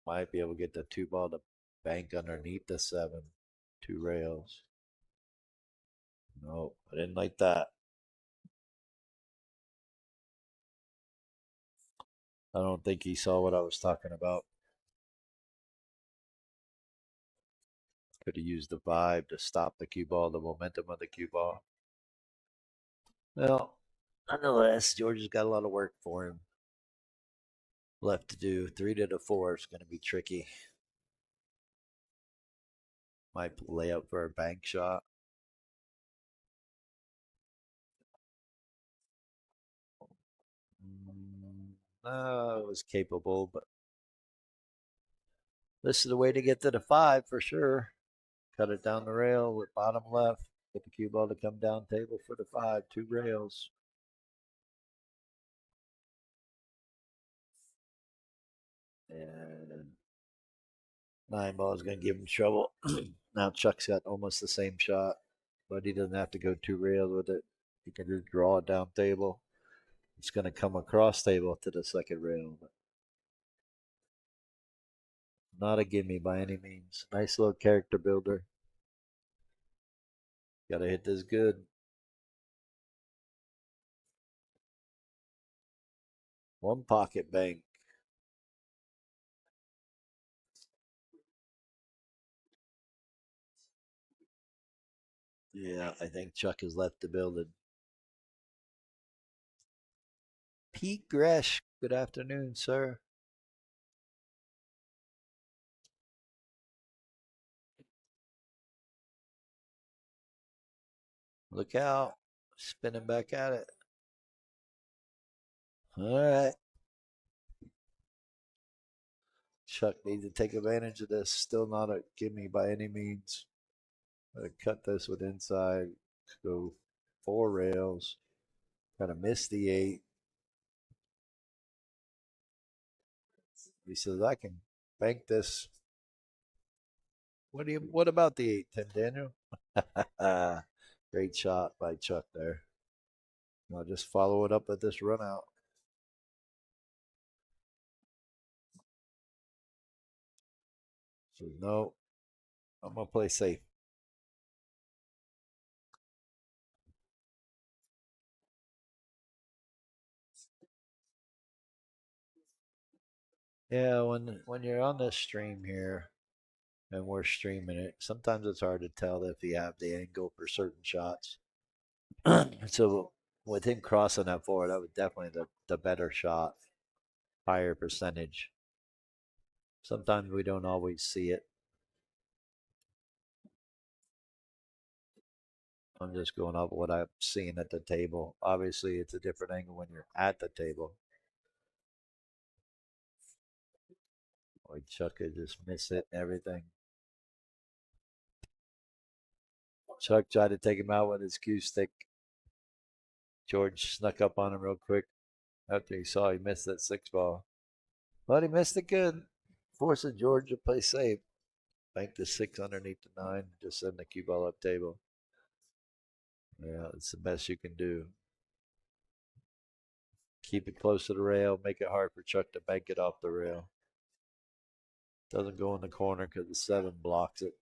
S1: Might be able to get the 2 ball to bank underneath the 7. 2 rails. No, I didn't like that. I don't think he saw what I was talking about. Could have used the vibe to stop the cue ball, the momentum of the cue ball. Well, nonetheless, George has got a lot of work for him left to do. 3 to the 4 is going to be tricky. Might lay out for a bank shot. No, it was capable, but this is the way to get to the 5 for sure. Cut it down the rail with bottom left. Get the cue ball to come down table for the 5. 2 rails. And 9 ball is going to give him trouble. Now Chuck's got almost the same shot, but he doesn't have to go 2 rails with it. He can just draw it down table. It's going to come across table to the 2nd rail. But not a gimme by any means. Nice little character builder. Got to hit this good. 1 pocket bank. Yeah, I think Chuck has left the building. Pete Gresh, good afternoon, sir. Look out. Spinning back at it. All right. Chuck needs to take advantage of this. Still not a gimme by any means. Gotta cut this with inside. Go 4 rails. Gotta miss the 8. He says, I can bank this. What about the 8, Tim Daniel? Great shot by Chuck there. I'll just follow it up with this run out. So no, I'm gonna play safe. Yeah, when you're on this stream here and we're streaming it, sometimes it's hard to tell if you have the angle for certain shots. So with him crossing that forward, that was definitely the better shot, higher percentage. Sometimes we don't always see it. I'm just going off what I'm seeing at the table. Obviously, it's a different angle when you're at the table. Boy, Chuck had just missed it and everything. Chuck tried to take him out with his cue stick. George snuck up on him real quick after he saw he missed that six ball. But he missed it good, forcing George to play safe. Bank the six underneath the nine, just send the cue ball up table. Yeah, it's the best you can do. Keep it close to the rail, make it hard for Chuck to bank it off the rail. Doesn't go in the corner because the seven blocks it.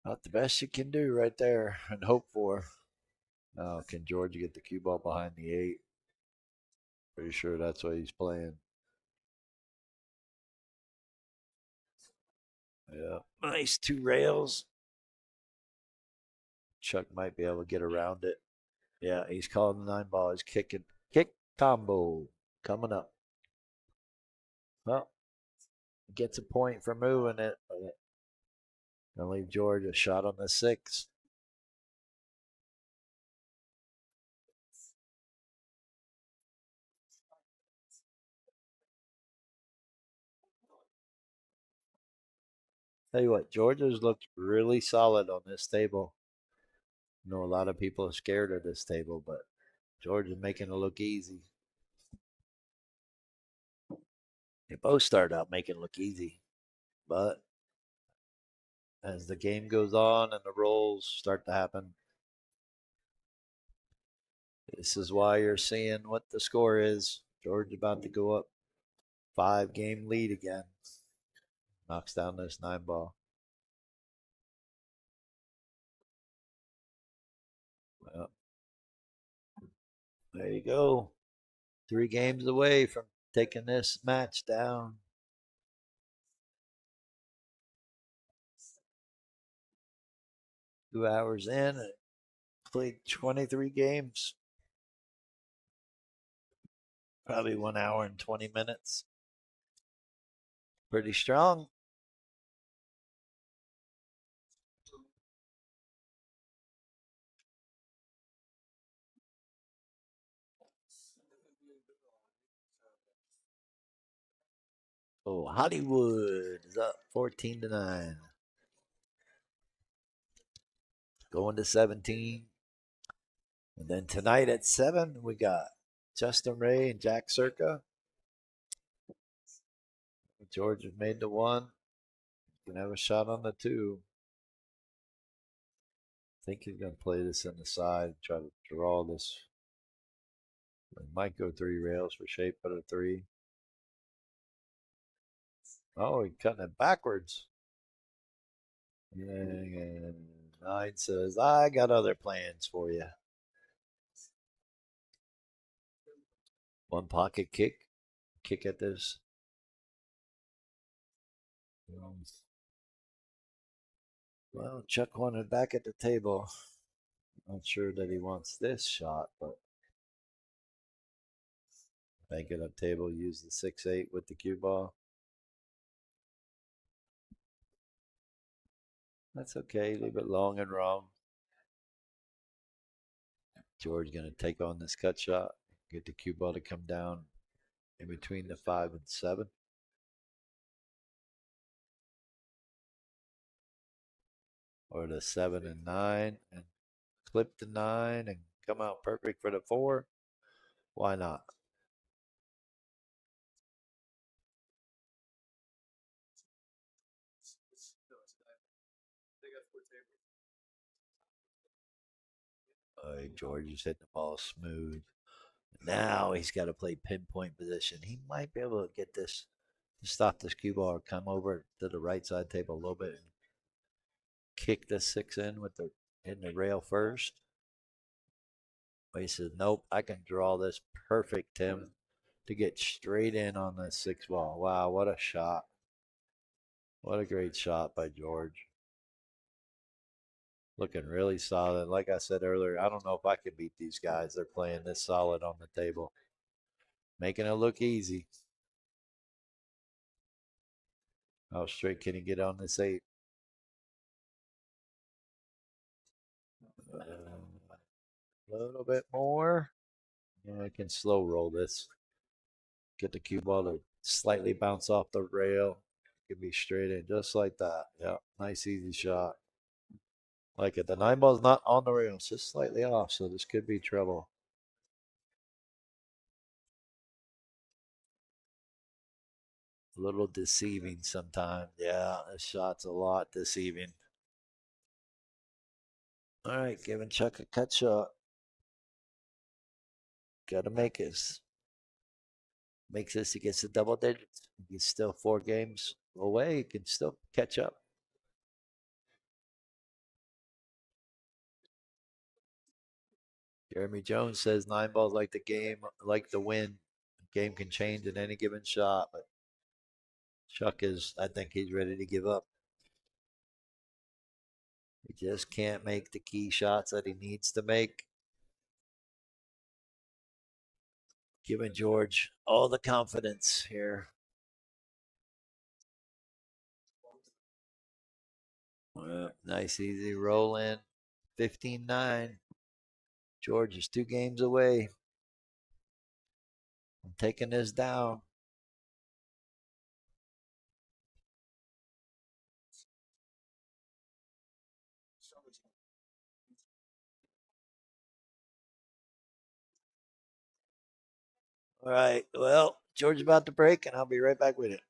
S1: Not the best you can do right there and hope for. Now, can George get the cue ball behind the eight? Pretty sure that's what he's playing. Yeah, nice two rails. Chuck might be able to get around it. Yeah, he's calling the nine ball. He's kicking. Kick combo coming up. Well, gets a point for moving it. Gonna leave George a shot on the six. Tell you what, Georgia's looked really solid on this table. I know a lot of people are scared of this table, but Georgia's making it look easy. They both started out making it look easy, but as the game goes on and the rolls start to happen, this is why you're seeing what the score is. George about to go up 5-game lead again. Knocks down this nine ball. Well, there you go. 3 games away from taking this match down. Two hours in, played 23 games. Probably 1 hour and 20 minutes. Pretty strong. Oh, Hollywood is up 14-9. Going to 17. And then tonight at 7, we got Justin Ray and Jack Circa. George has made the one. Can have a shot on the two. I think he's going to play this in the side, try to draw this. He might go 3 rails for shape of a 3. Oh, he's cutting it backwards. And 9 says, I got other plans for you. One pocket kick. Kick at this. Well, Chuck wanted back at the table. Not sure that he wants this shot, but bank it up table, use the 6-8 with the cue ball. That's okay. Leave it long and wrong. George going to take on this cut shot. Get the cue ball to come down in between the 5 and 7. Or the 7 and 9. And clip the 9 and come out perfect for the 4. Why not? George is hitting the ball smooth. Now he's got to play pinpoint position. He might be able to get this to stop this cue ball or come over to the right side table a little bit and kick the 6 in with the rail first. But he says, nope, I can draw this perfect, Tim, to get straight in on the 6 ball. Wow, what a shot. What a great shot by George. Looking really solid. Like I said earlier, I don't know if I could beat these guys. They're playing this solid on the table. Making it look easy. How straight can he get on this 8? A little bit more. Yeah, I can slow roll this. Get the cue ball to slightly bounce off the rail. Give me straight in, just like that. Yeah, nice easy shot. Like it. The 9 ball's not on the rail, it's just slightly off, so this could be trouble. A little deceiving sometimes. Yeah, this shot's a lot deceiving. All right, giving Chuck a cut shot. Got to make this. Makes this, he gets the double digits. He's still 4 games away. He can still catch up. Jeremy Jones says 9 balls like the game, like the win. Game can change in any given shot, but Chuck is, I think he's ready to give up. He just can't make the key shots that he needs to make. Giving George all the confidence here. Nice easy roll in. 15-9. George is 2 games away. I'm taking this down. All right. Well, George is about to break, and I'll be right back with it.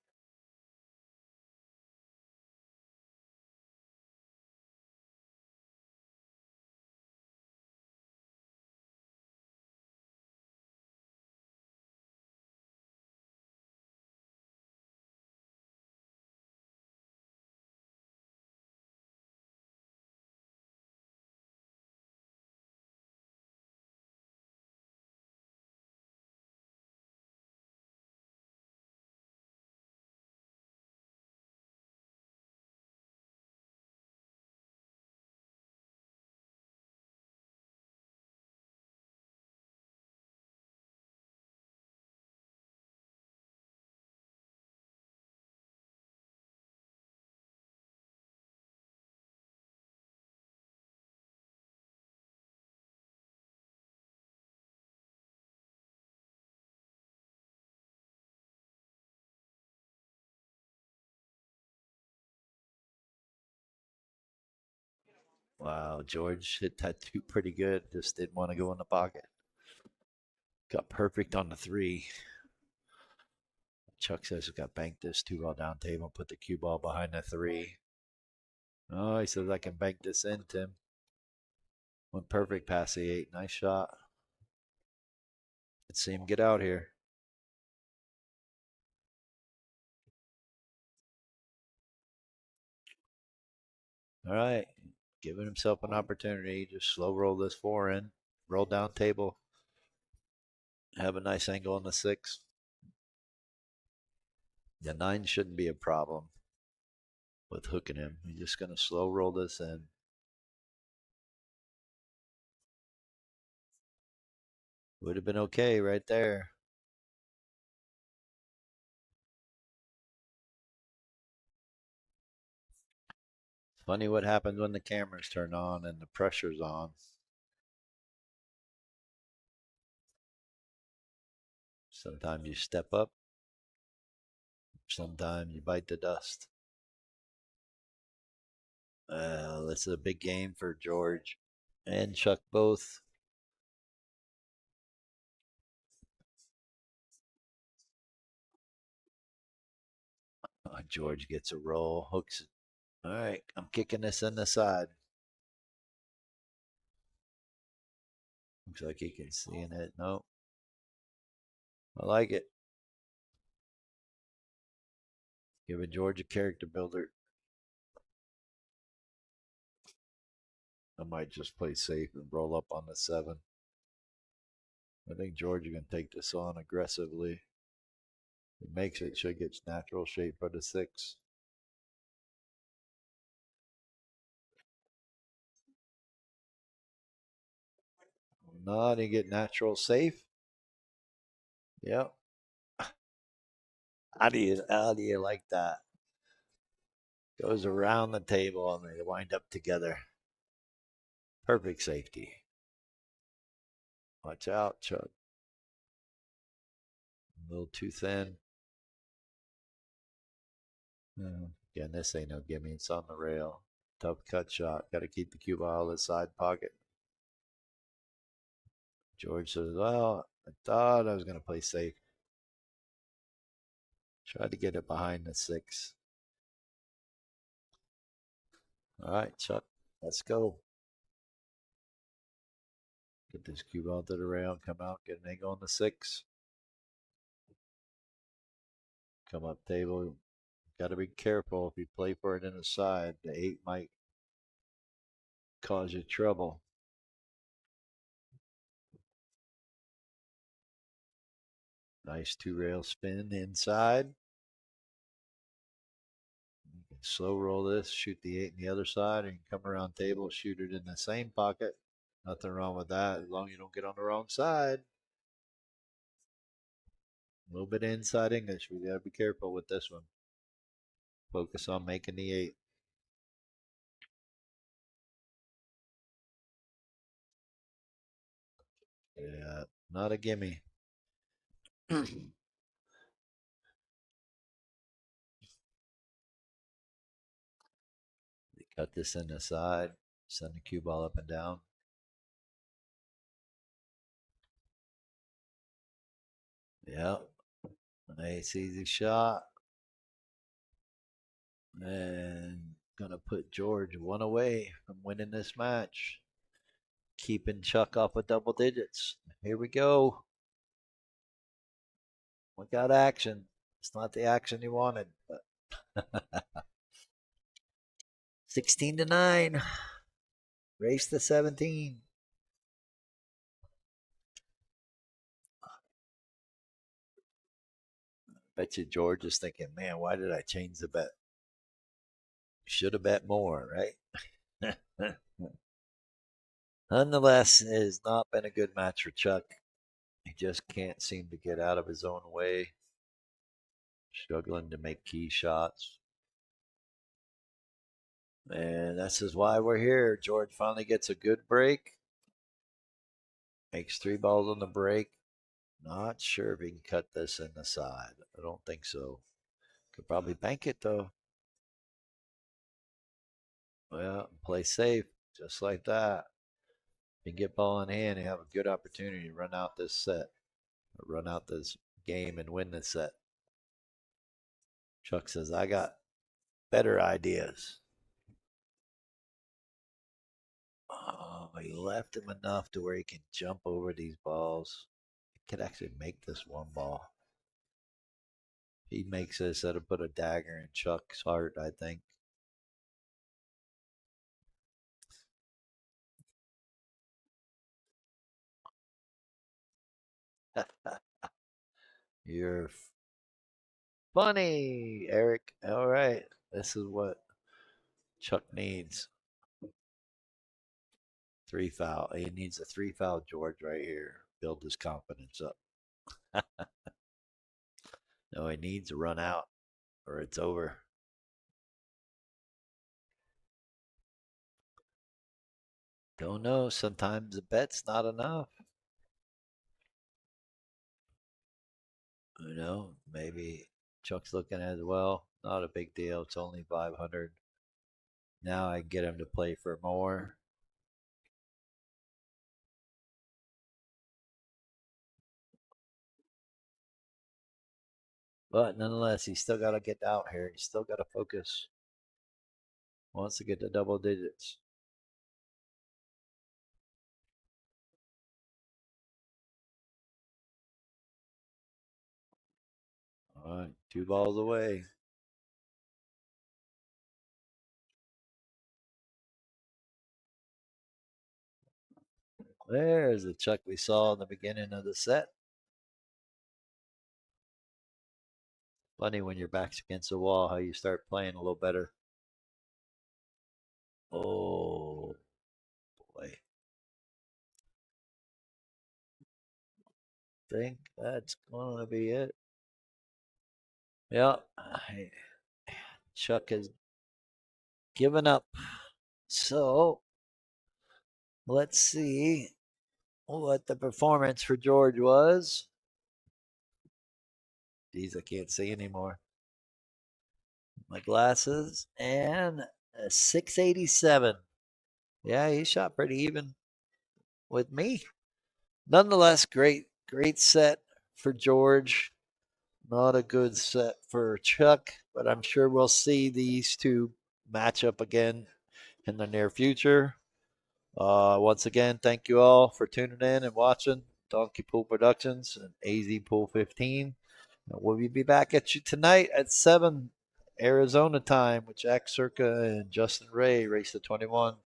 S1: Wow, George hit that 2 pretty good. Just didn't want to go in the pocket. Got perfect on the 3. Chuck says he got banked this 2 ball down table, put the cue ball behind the 3. Oh, he says I can bank this in, Tim. Went perfect past the 8. Nice shot. Let's see him get out here. All right. Giving himself an opportunity. Just slow roll this 4 in. Roll down table. Have a nice angle on the 6. The 9 shouldn't be a problem with hooking him. He's just going to slow roll this in. Would have been okay right there. It's funny what happens when the cameras turn on and the pressure's on. Sometimes you step up, sometimes you bite the dust. This is a big game for George and Chuck both. George gets a roll, hooks it. All right, I'm kicking this in the side. Looks like he can see in it. No, I like it. Giving George a character builder. I might just play safe and roll up on the 7. I think George is going to take this on aggressively. If he makes it, should get natural shape for the 6. Not he get natural safe. Yep. How do you like that? Goes around the table and they wind up together. Perfect safety. Watch out, Chuck. A little too thin. Again, this ain't no gimme. It's on the rail. Tough cut shot. Got to keep the cue ball in the side pocket. George says, well, I thought I was going to play safe. Tried to get it behind the 6. All right, Chuck, let's go. Get this cue ball to the rail, come out, get an angle on the 6. Come up table. Got to be careful if you play for it in the side. The 8 might cause you trouble. Nice 2-rail spin inside. You can slow roll this, shoot the 8 in the other side, and you can come around table, shoot it in the same pocket. Nothing wrong with that as long as you don't get on the wrong side. A little bit of inside English. We got to be careful with this one. Focus on making the 8. Yeah, not a gimme. Cut this in the side. Send the cue ball up and down. Yep. Nice easy shot. And gonna put George 1 away from winning this match. Keeping Chuck off of double digits. Here we go. We got action. It's not the action you wanted, but 16-9. Race to 17. Bet you George is thinking, man, why did I change the bet? Should have bet more, right? Nonetheless, it has not been a good match for Chuck. He just can't seem to get out of his own way. Struggling to make key shots. And this is why we're here. George finally gets a good break. Makes 3 balls on the break. Not sure if he can cut this in the side. I don't think so. Could probably bank it though. Well, play safe, just like that. If you get ball in hand, you have a good opportunity to run out this set, or run out this game and win this set. Chuck says, I got better ideas. Oh, he left him enough to where he can jump over these balls. He could actually make this 1 ball. He makes this, that'll put a dagger in Chuck's heart, I think. You're funny, Eric. All right. This is what Chuck needs. 3 foul. He needs a 3 foul George right here. Build his confidence up. No, he needs a run out or it's over. Don't know. Sometimes a bet's not enough. Maybe Chuck's looking at it, well, not a big deal. It's only 500. Now I get him to play for more. But nonetheless, he's still got to get out here. He's still got to focus. Wants to get to double digits. All right, 2 balls away. There's the Chuck we saw in the beginning of the set. Funny when your back's against the wall how you start playing a little better. Oh, boy. Think that's going to be it. Yeah, Chuck has given up. So let's see what the performance for George was. Geez, I can't see anymore. My glasses. And a 687. Yeah, he shot pretty even with me. Nonetheless, great set for George. Not a good set for Chuck, but I'm sure we'll see these two match up again in the near future. Once again, thank you all for tuning in and watching Donkey Pool Productions and AZ Pool 15. And we'll be back at you tonight at 7 Arizona time with Jack Circa and Justin Ray, race to 21.